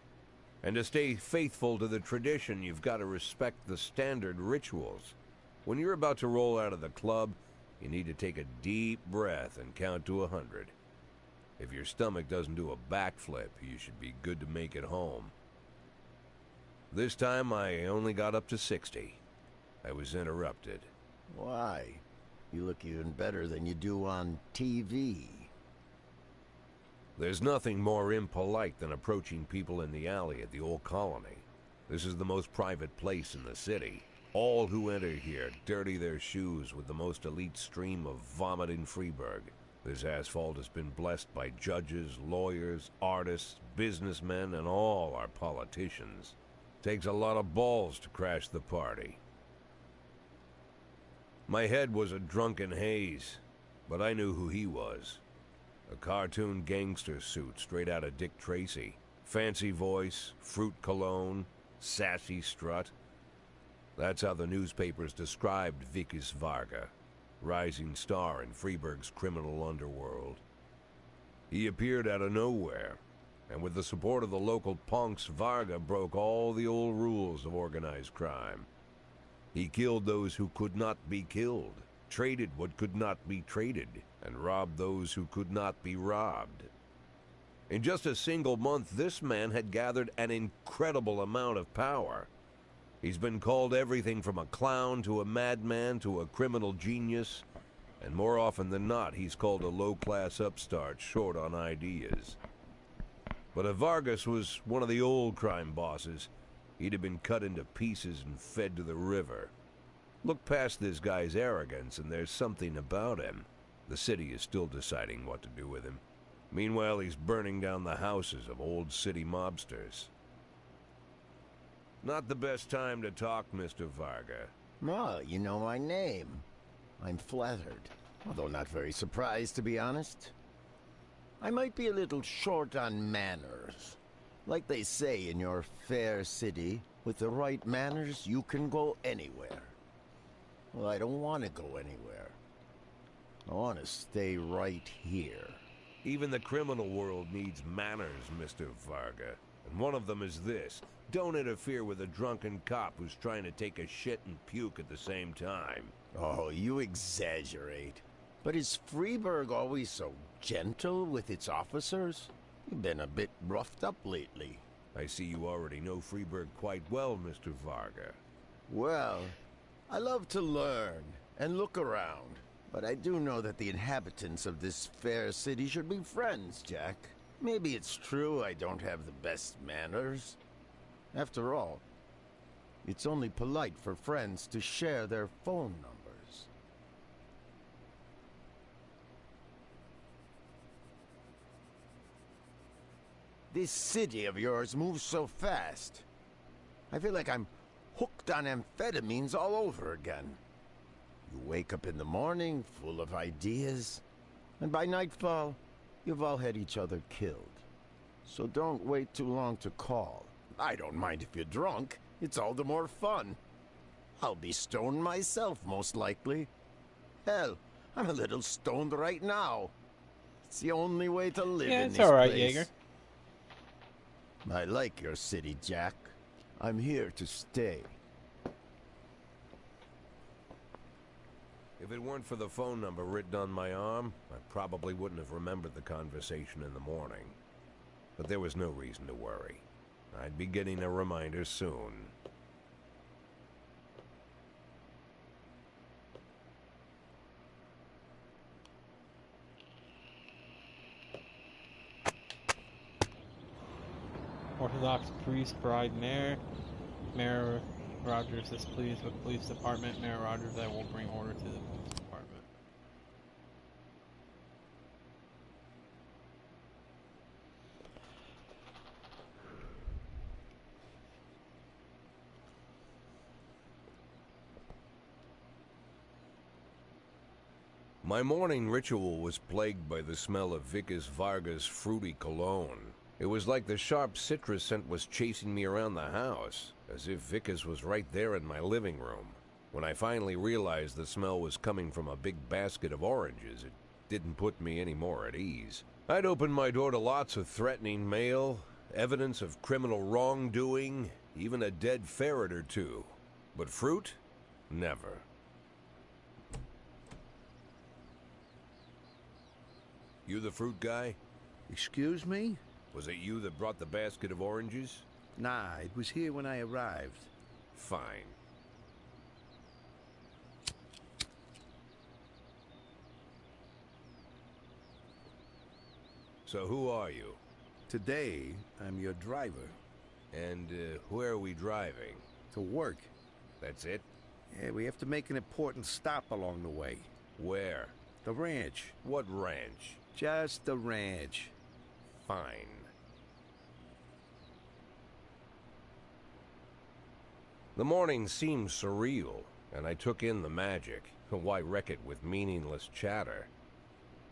S2: And to stay faithful to the tradition, you've got to respect the standard rituals. When you're about to roll out of the club, you need to take a deep breath and count to 100. If your stomach doesn't do a backflip, you should be good to make it home. This time I only got up to 60. I was interrupted.
S5: Why? You look even better than you do on TV.
S2: There's nothing more impolite than approaching people in the alley at the Old Colony. This is the most private place in the city. All who enter here dirty their shoes with the most elite stream of vomit in Freeburg. This asphalt has been blessed by judges, lawyers, artists, businessmen, and all our politicians. Takes a lot of balls to crash the party. My head was a drunken haze, but I knew who he was. A cartoon gangster suit straight out of Dick Tracy. Fancy voice, fruit cologne, sassy strut. That's how the newspapers described Vikas Varga, rising star in Freeburg's criminal underworld. He appeared out of nowhere, And with the support of the local punks, Varga broke all the old rules of organized crime. He killed those who could not be killed, traded what could not be traded, and robbed those who could not be robbed. In just a single month, this man had gathered an incredible amount of power. He's been called everything from a clown to a madman to a criminal genius, and more often than not, he's called a low-class upstart short on ideas. But if Vargas was one of the old crime bosses, he'd have been cut into pieces and fed to the river. Look past this guy's arrogance, and there's something about him. The city is still deciding what to do with him. Meanwhile, he's burning down the houses of old city mobsters. Not the best time to talk, Mr. Varga.
S5: Well, you know my name. I'm flattered, although not very surprised, to be honest. I might be a little short on manners. Like they say in your fair city, with the right manners, you can go anywhere. Well, I don't want to go anywhere. I want to stay right here.
S2: Even the criminal world needs manners, Mr. Varga. And one of them is this. Don't interfere with a drunken cop who's trying to take a shit and puke at the same time.
S5: Oh, you exaggerate. But is Freeburg always so gentle with its officers? You've been a bit roughed up lately.
S2: I see you already know Freeburg quite well, Mr. Varga.
S5: Well, I love to learn and look around. But I do know that the inhabitants of this fair city should be friends, Jack. Maybe it's true I don't have the best manners. After all, it's only polite for friends to share their phone numbers. This city of yours moves so fast. I feel like I'm hooked on amphetamines all over again. You wake up in the morning full of ideas, and by nightfall, you've all had each other killed. So don't wait too long to call. I don't mind if you're drunk. It's all the more fun. I'll be stoned myself, most likely. Hell, I'm a little stoned right now. It's the only way to live in this
S1: it's alright,
S5: place.
S1: Jaeger.
S5: I like your city, Jack. I'm here to stay.
S2: If it weren't for the phone number written on my arm, I probably wouldn't have remembered the conversation in the morning. But there was no reason to worry. I'd be getting a reminder soon.
S1: Orthodox priest, bride, mayor. Mayor Rogers is pleased with police department. Mayor Rogers, I will bring order to the police department.
S2: My morning ritual was plagued by the smell of Vickers Varga's fruity cologne. It was like the sharp citrus scent was chasing me around the house, as if Vickers was right there in my living room. When I finally realized the smell was coming from a big basket of oranges, it didn't put me any more at ease. I'd opened my door to lots of threatening mail, evidence of criminal wrongdoing, even a dead ferret or two. But fruit? Never. You the fruit guy?
S6: Excuse me?
S2: Was it you that brought the basket of oranges?
S6: Nah, it was here when I arrived.
S2: Fine. So who are you?
S6: Today, I'm your driver.
S2: And where are we driving?
S6: To work.
S2: That's it?
S6: Yeah, we have to make an important stop along the way.
S2: Where?
S6: The ranch.
S2: What ranch?
S6: Just the ranch.
S2: Fine. The morning seemed surreal, and I took in the magic. Why wreck it with meaningless chatter?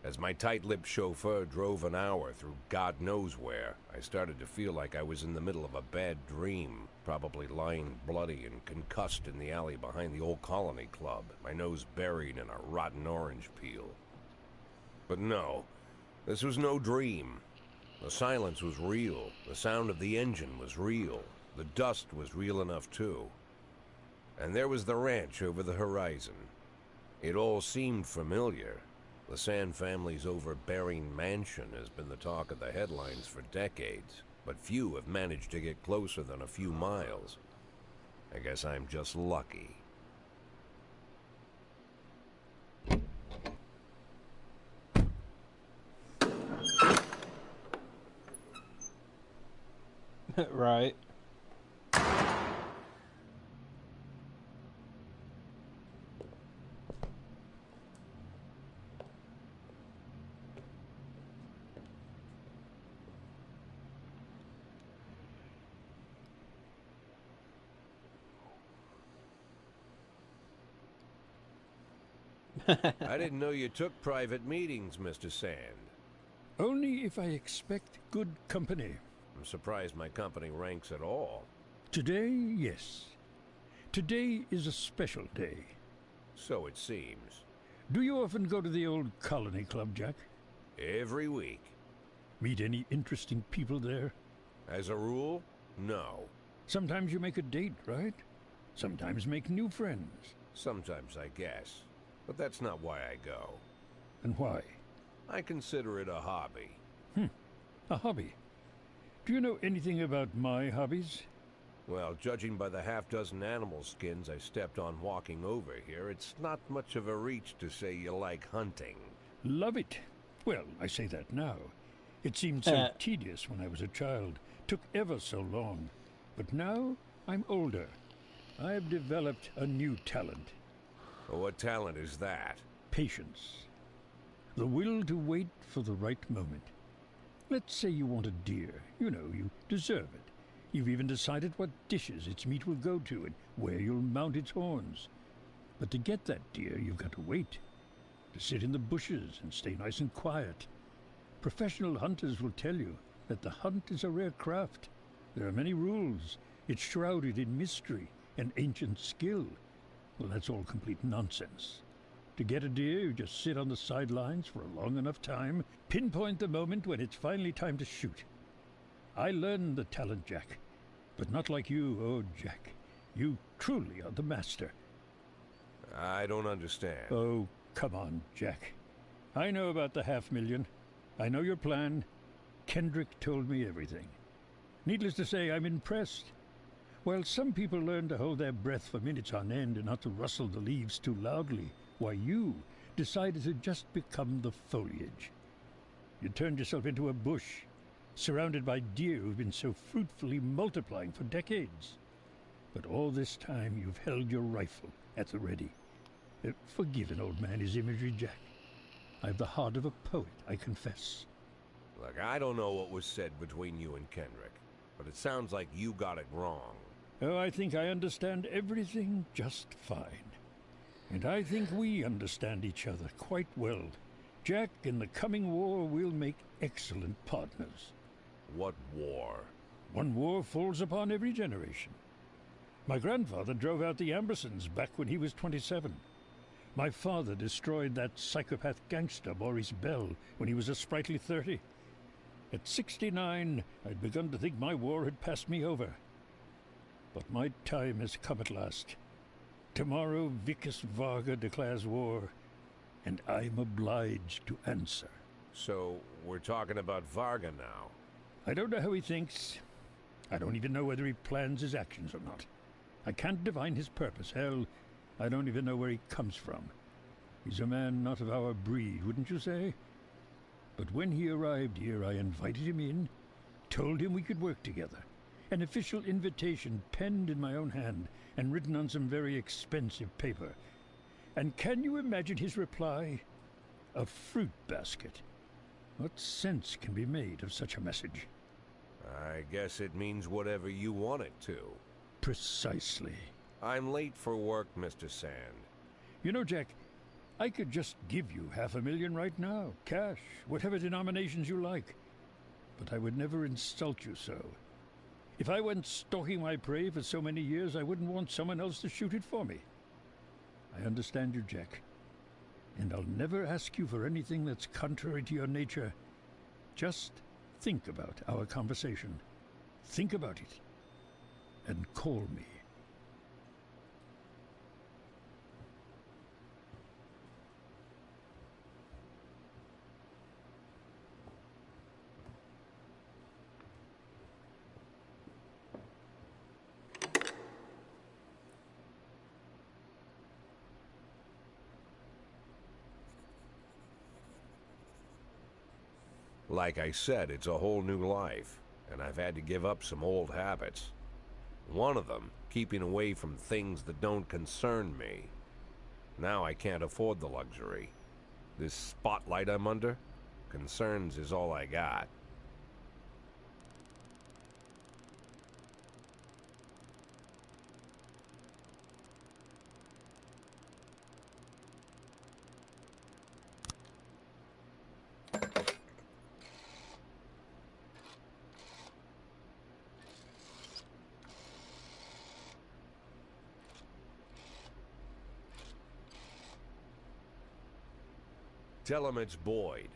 S2: As my tight-lipped chauffeur drove an hour through God knows where, I started to feel like I was in the middle of a bad dream, probably lying bloody and concussed in the alley behind the old Colony Club, my nose buried in a rotten orange peel. But no, this was no dream. The silence was real. The sound of the engine was real. The dust was real enough, too. And there was the ranch over the horizon. It all seemed familiar. The Sand family's overbearing mansion has been the talk of the headlines for decades, but few have managed to get closer than a few miles. I guess I'm just lucky.
S1: Right.
S2: I didn't know you took private meetings, Mr. Sand.
S7: Only if I expect good company.
S2: I'm surprised my company ranks at all.
S7: Today, yes. Today is a special day.
S2: So it seems.
S7: Do you often go to the old Colony Club, Jack?
S2: Every week.
S7: Meet any interesting people there?
S2: As a rule, no.
S7: Sometimes you make a date, right? Sometimes make new friends.
S2: Sometimes, I guess. But that's not why I go.
S7: And why?
S2: I consider it a hobby.
S7: A hobby. Do you know anything about my hobbies?
S2: Well, judging by the half-dozen animal skins I stepped on walking over here, it's not much of a reach to say you like hunting.
S7: Love it. Well, I say that now. It seemed so tedious when I was a child. Took ever so long. But now I'm older. I've developed a new talent.
S2: What talent is that?
S7: Patience. The will to wait for the right moment. Let's say you want a deer. You know, you deserve it. You've even decided what dishes its meat will go to and where you'll mount its horns. But to get that deer, you've got to wait. To sit in the bushes and stay nice and quiet. Professional hunters will tell you that the hunt is a rare craft. There are many rules. It's shrouded in mystery and ancient skill. Well, that's all complete nonsense. To get a deer, you just sit on the sidelines for a long enough time, pinpoint the moment when it's finally time to shoot. I learned the talent, Jack. But not like you, oh, Jack. You truly are the master.
S2: I don't understand.
S7: Oh, come on, Jack. I know about the $500,000. I know your plan. Kendrick told me everything. Needless to say, I'm impressed. While some people learn to hold their breath for minutes on end and not to rustle the leaves too loudly, why you decided to just become the foliage. You turned yourself into a bush, surrounded by deer who've been so fruitfully multiplying for decades. But all this time you've held your rifle at the ready. Forgive an old man his imagery, Jack. I've the heart of a poet, I confess.
S2: Look, I don't know what was said between you and Kendrick, but it sounds like you got it wrong.
S7: Oh, I think I understand everything just fine. And I think we understand each other quite well. Jack, in the coming war, we'll make excellent partners.
S2: What war?
S7: One war falls upon every generation. My grandfather drove out the Ambersons back when he was 27. My father destroyed that psychopath gangster, Maurice Bell, when he was a sprightly 30. At 69, I'd begun to think my war had passed me over. But my time has come at last. Tomorrow, Vicus Varga declares war, and I'm obliged to answer.
S2: So, we're talking about Varga now.
S7: I don't know how he thinks. I don't even know whether he plans his actions or not. I can't divine his purpose. Hell, I don't even know where he comes from. He's a man not of our breed, wouldn't you say? But when he arrived here, I invited him in, told him we could work together. An official invitation penned in my own hand and written on some very expensive paper. And can you imagine his reply? A fruit basket. What sense can be made of such a message?
S2: I guess it means whatever you want it to.
S7: Precisely.
S2: I'm late for work, Mr. Sand.
S7: You know, Jack, I could just give you $500,000 right now, cash, whatever denominations you like. But I would never insult you so. If I went stalking my prey for so many years, I wouldn't want someone else to shoot it for me. I understand you, Jack. And I'll never ask you for anything that's contrary to your nature. Just Think about our conversation. Think about it. And call me.
S2: Like I said, it's a whole new life, and I've had to give up some old habits. One of them, keeping away from things that don't concern me. Now I can't afford the luxury. This spotlight I'm under, concerns is all I got. Tell him it's Boyd.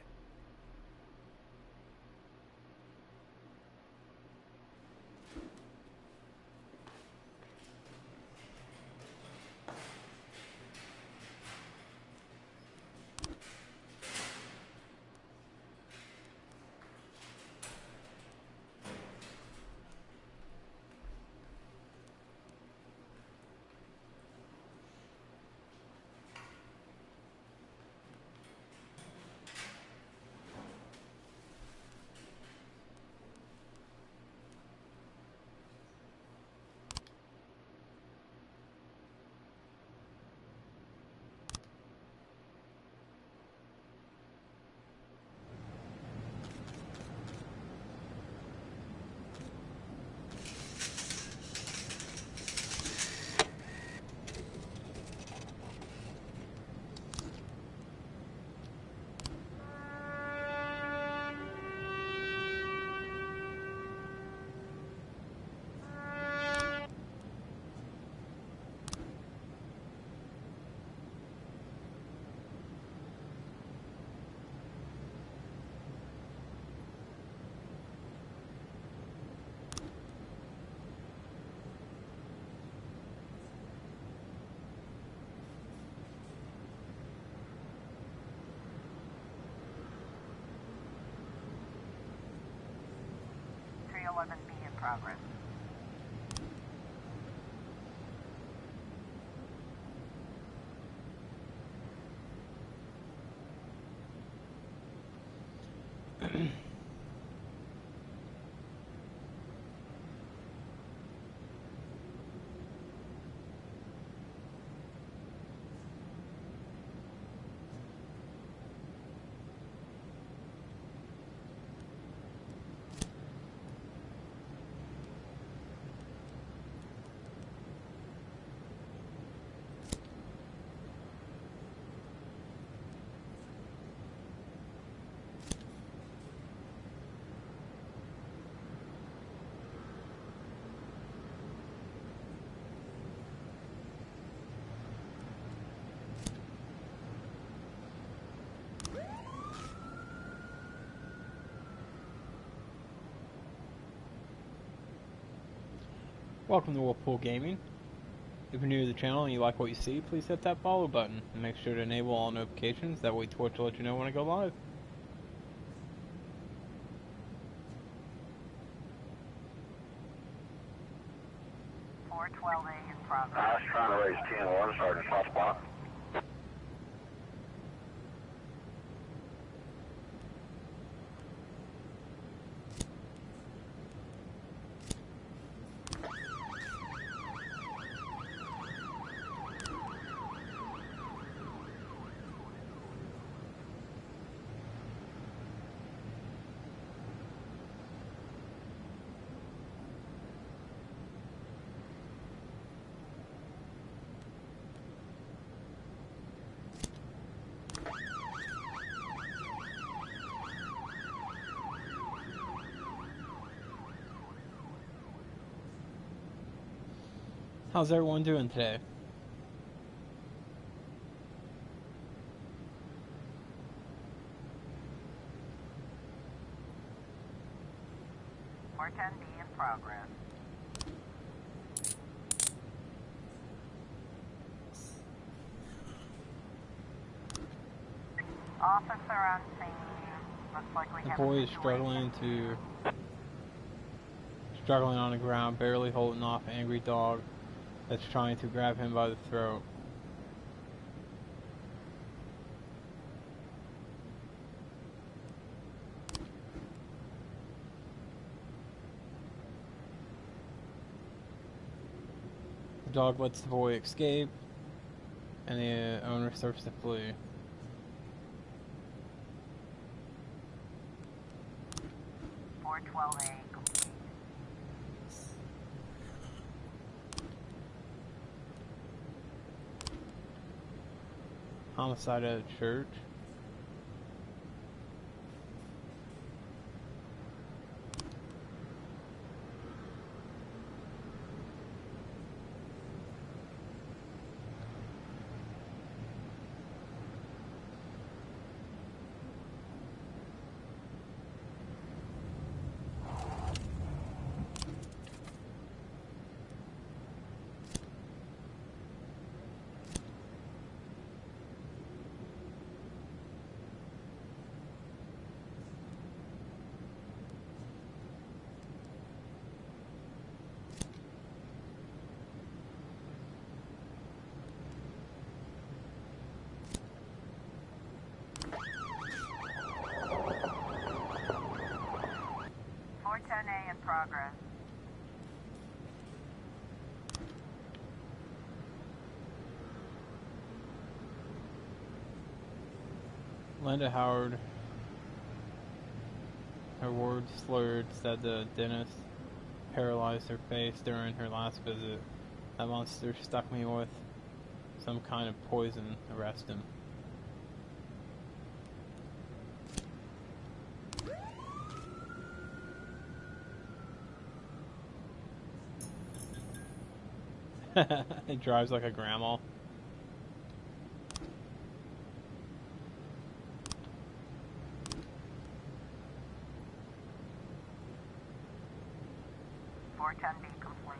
S3: B in progress.
S1: Welcome to Wolfpool Gaming. If you're new to the channel and you like what you see, please hit that follow button and make sure to enable all notifications. That way Twitch will let you know when I go live.
S3: A in progress.
S4: I was trying to raise 10-1, Sergeant Hotspot.
S1: How's everyone doing today?
S3: 410B in progress. Officer on scene. Looks like we
S1: The
S3: have
S1: boy
S3: a
S1: is
S3: situation.
S1: struggling on the ground, barely holding off an angry dog that's trying to grab him by the throat. The dog lets the boy escape, and the owner starts to flee.
S3: A complete.
S1: Homicide at a church.
S3: A in progress.
S1: Linda Howard, her words slurred, said the dentist paralyzed her face during her last visit. That monster stuck me with some kind of poison. Arrest him. It drives like a grandma.
S3: B complete.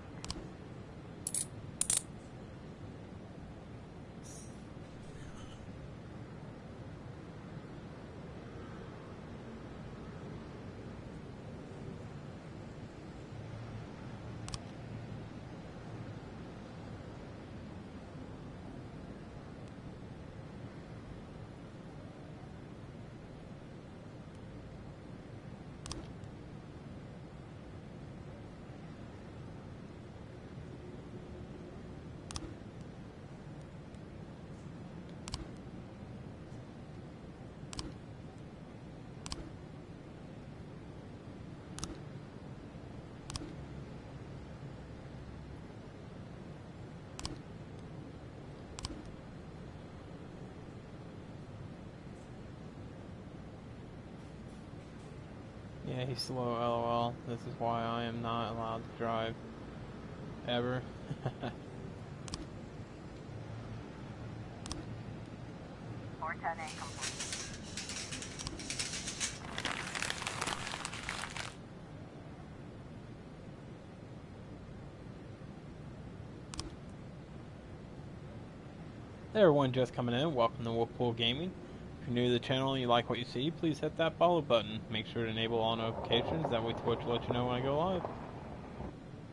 S1: Yeah, he's slow, lol. This is why I am not allowed to drive. Ever.
S3: 410A complete.
S1: Hey everyone, just coming in. Welcome to Wolfpool Gaming. If you're new to the channel and you like what you see, please hit that follow button. Make sure to enable all notifications. That way Twitch will let you know when I go live.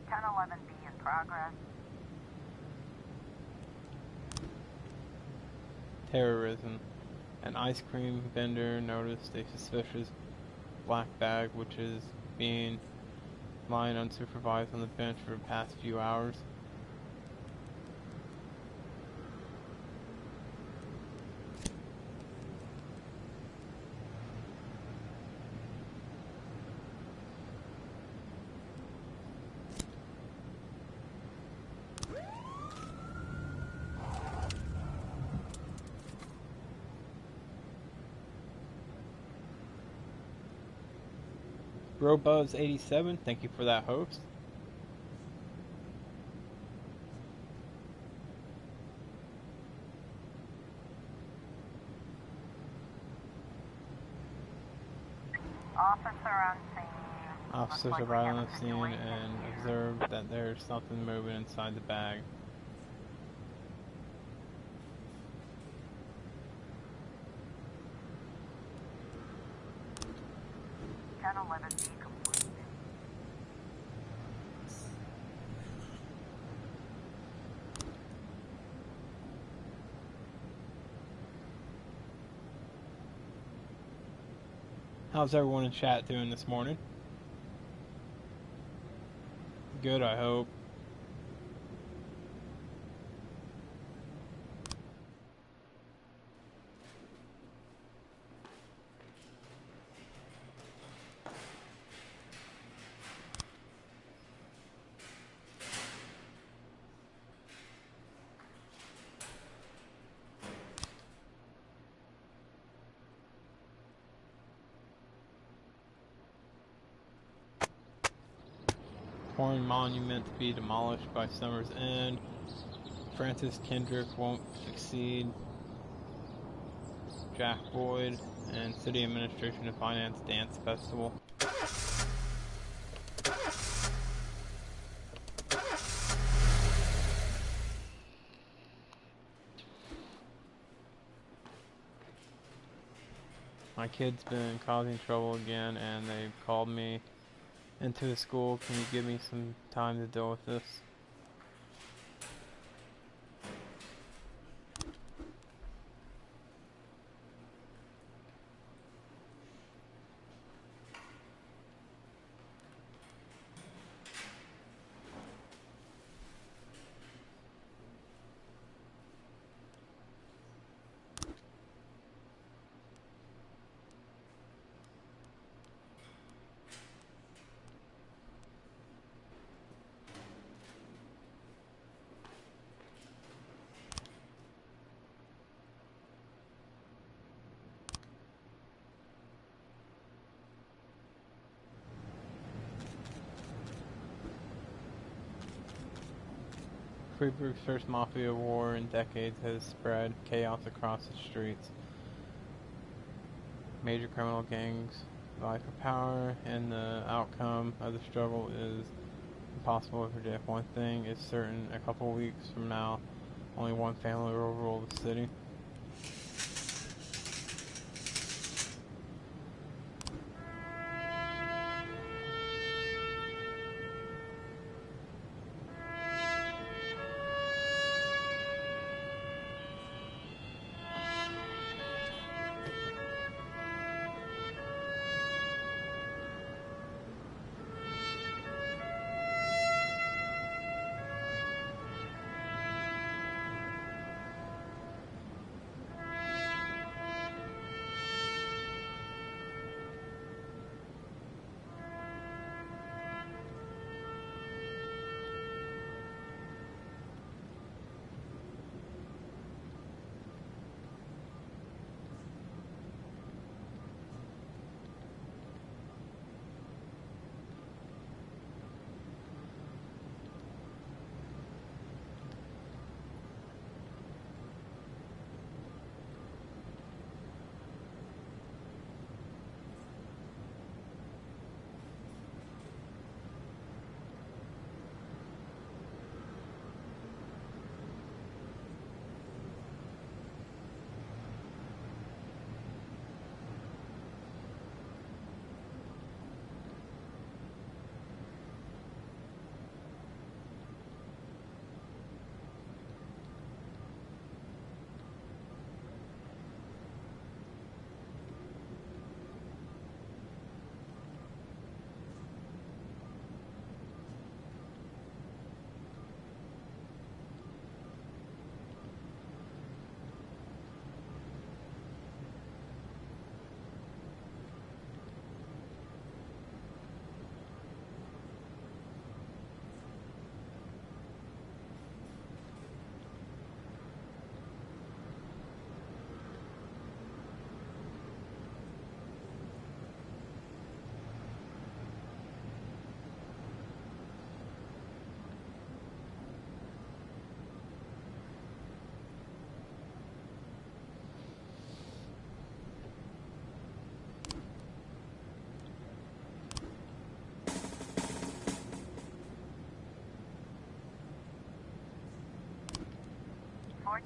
S3: 1011B in progress.
S1: Terrorism. An ice cream vendor noticed a suspicious black bag which is being lying unsupervised on the bench for the past few hours. BroBuzz87, thank you for that host.
S3: Officer on scene.
S1: Officers arrive on the scene and observe that there's something moving inside the bag.
S3: Channel 11B complete.
S1: How's everyone in chat doing this morning? Good, I hope. Foreign monument to be demolished by summer's end. Francis Kendrick won't succeed. Jack Boyd and City Administration and Finance Dance Festival. My kid's been causing trouble again and they called me into the school. Can you give me some time to deal with this? Freiburg's first mafia war in decades has spread chaos across the streets. Major criminal gangs vie for power, and the outcome of the struggle is impossible to predict. One thing is certain: a couple weeks from now, only one family will rule the city.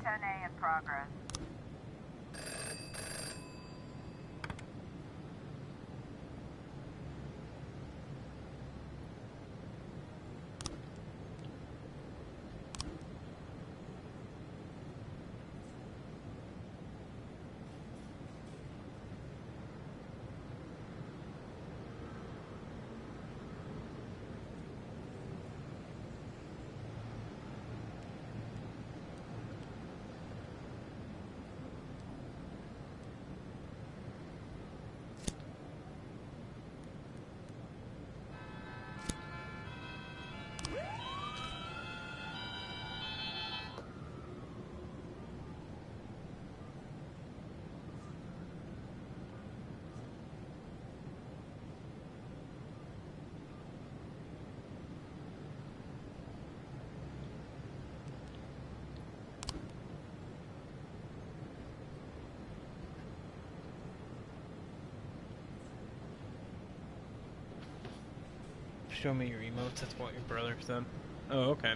S3: 410A in progress.
S1: Show me your emotes, that's what your brother said. Oh, okay.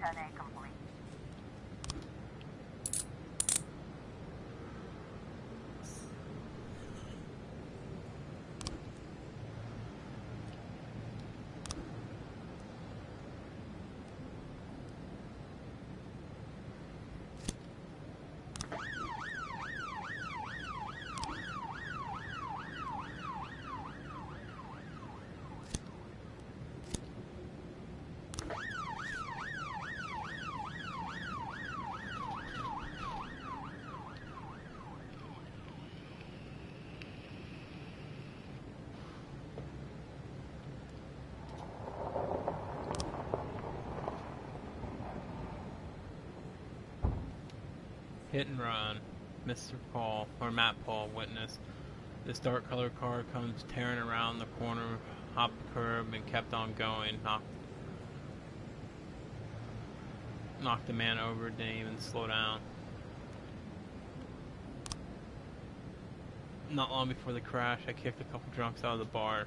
S3: A complete.
S1: Hit and run. Mr. Paul, or Matt Paul, witness. This dark colored car comes tearing around the corner, hopped the curb, and kept on going. Knocked the man over, didn't even slow down. Not long before the crash, I kicked a couple drunks out of the bar.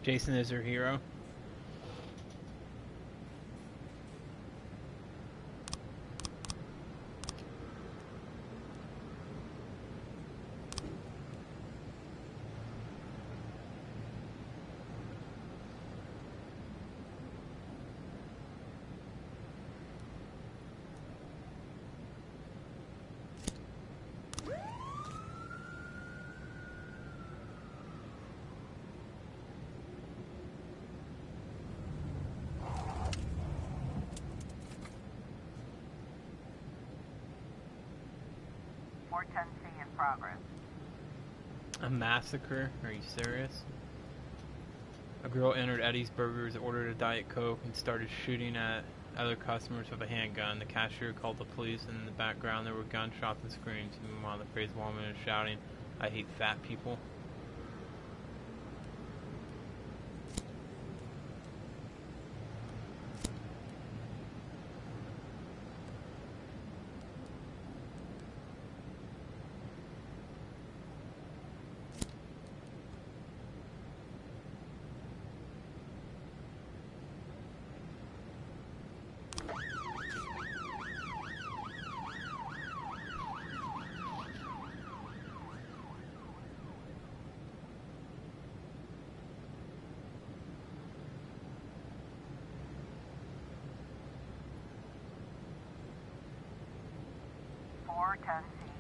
S1: Jason is your hero.
S3: 410C in progress.
S1: A massacre? Are you serious? A girl entered Eddie's Burgers, ordered a Diet Coke, and started shooting at other customers with a handgun. The cashier called the police, and in the background there were gunshots and screams. Meanwhile, the crazed woman is shouting, "I hate fat people."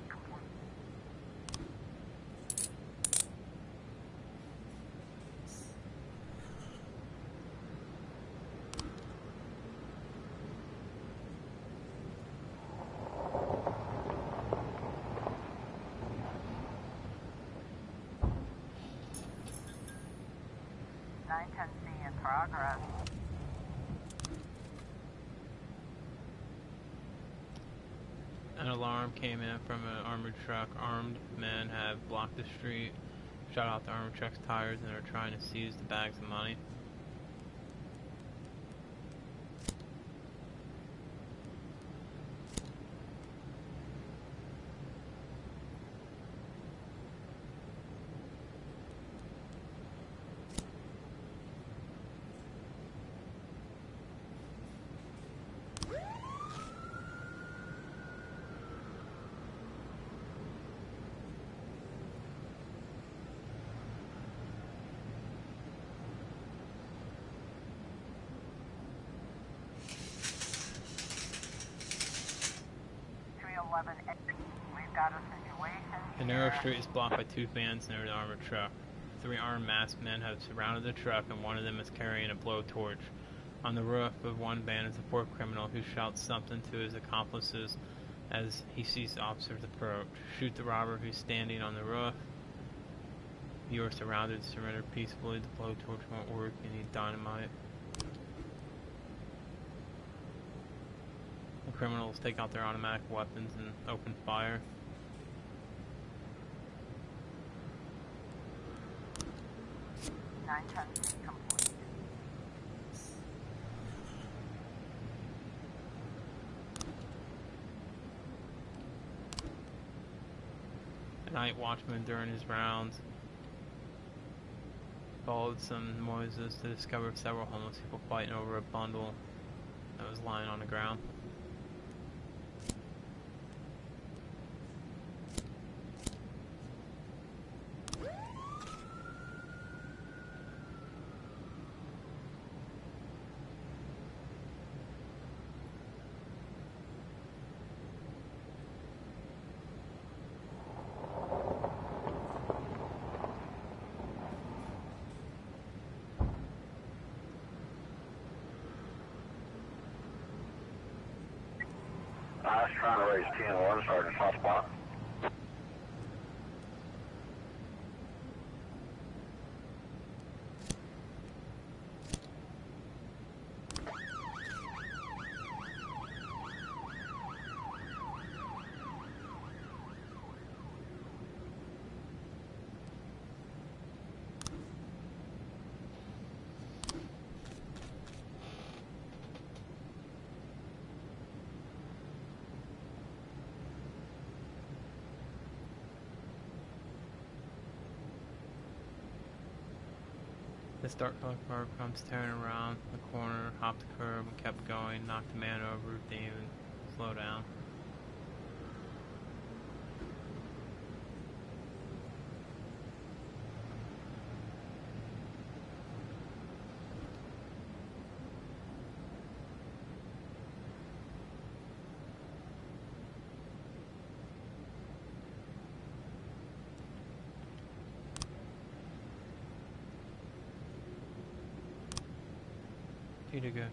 S3: complete. Nine 10C in progress.
S1: An alarm came in from an armored truck. Armed men have blocked the street, shot out the armored truck's tires, and are trying to seize the bags of money.
S3: We've got a situation.
S1: The narrow street is blocked by two vans near the armored truck. Three armed masked men have surrounded the truck, and one of them is carrying a blowtorch. On the roof of one van is a fourth criminal who shouts something to his accomplices as he sees the officers approach. Shoot the robber who's standing on the roof. You are surrounded. Surrender peacefully. The blowtorch won't work. You need dynamite. The criminals take out their automatic weapons and open fire.
S3: Nine 10C complete.
S1: A night watchman during his rounds followed some noises to discover several homeless people fighting over a bundle that was lying on the ground.
S4: I was trying to raise 10-1, Sergeant Hotspot.
S1: This dark colored car comes tearing around the corner, hopped the curb, and kept going, knocked the man over, didn't even slow down. He did go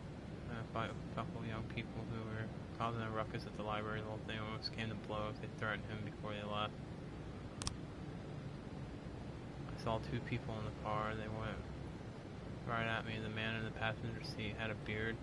S1: fight with a couple of young people who were causing a ruckus at the library. The whole thing almost came to blows. They threatened him before they left. I saw two people in the car. They went right at me. The man in the passenger seat had a beard.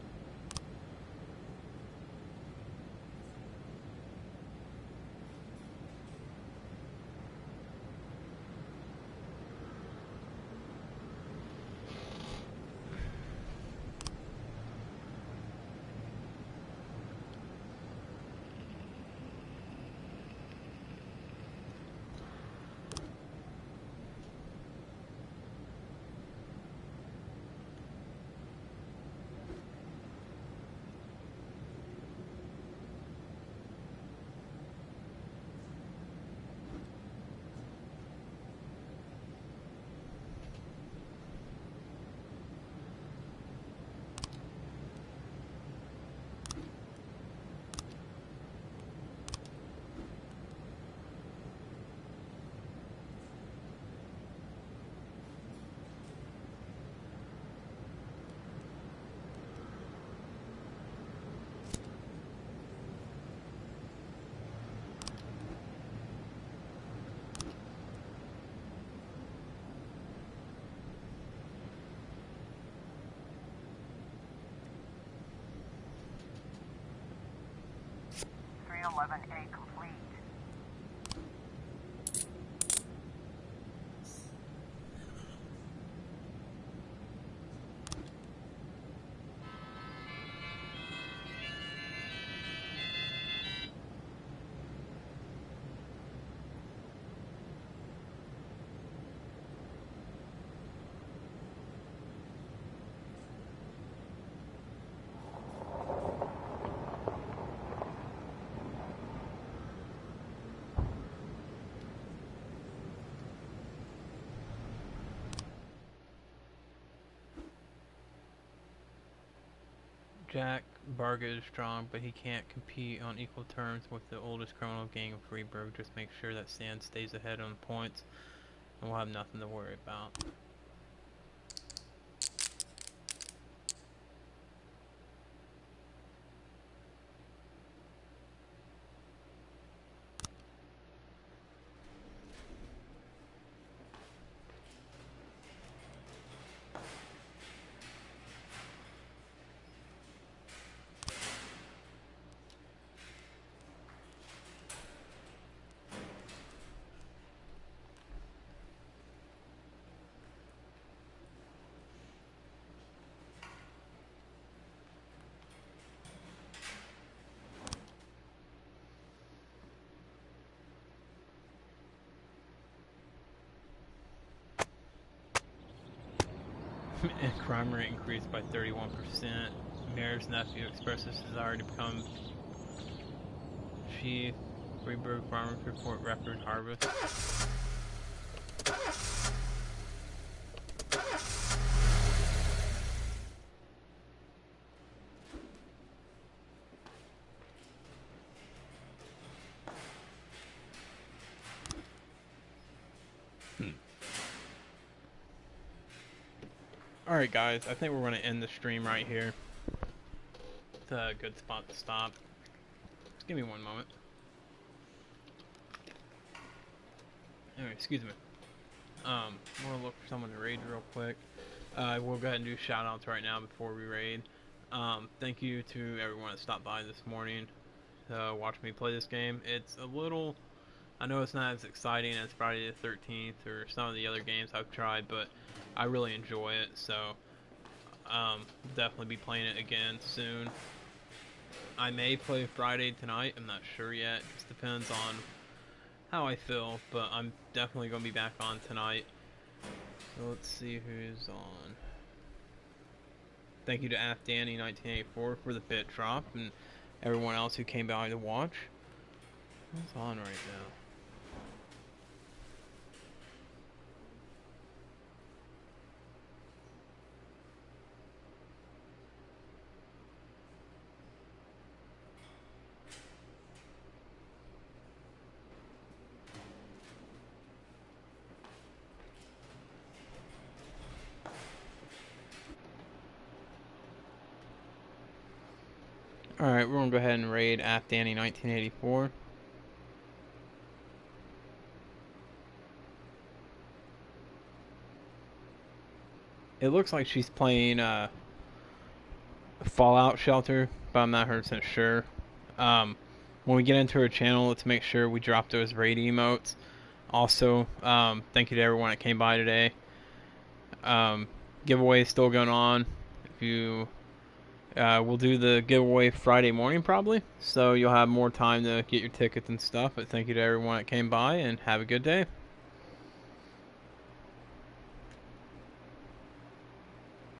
S3: A complete.
S1: Jack Barga is strong, but he can't compete on equal terms with the oldest criminal gang of Freeburg. Just make sure that Stan stays ahead on points, and we'll have nothing to worry about. And crime rate increased by 31%. Mayor's nephew expresses his desire to become chief. Freeburg farmers report record harvest. Alright guys, I think we're going to end the stream right here. It's a good spot to stop. Just give me one moment. Anyway, excuse me. I'm going to look for someone to raid real quick. We'll go ahead and do shout outs right now before we raid. Thank you to everyone that stopped by this morning to watch me play this game. It's a little... I know it's not as exciting as Friday the 13th or some of the other games I've tried, but I really enjoy it, so definitely be playing it again soon. I may play Friday tonight, I'm not sure yet, it just depends on how I feel, but I'm definitely going to be back on tonight. So let's see who's on. Thank you to AfDanny1984 for the bit drop, and everyone else who came by to watch. What's on right now? Alright, we're gonna go ahead and raid Afghani 1984. It looks like she's playing Fallout Shelter, but I'm not 100% sure. When we get into her channel, let's make sure we drop those raid emotes. Also, thank you to everyone that came by today. Giveaway is still going on. If you, we'll do the giveaway Friday morning probably, so you'll have more time to get your tickets and stuff. But thank you to everyone that came by, and have a good day.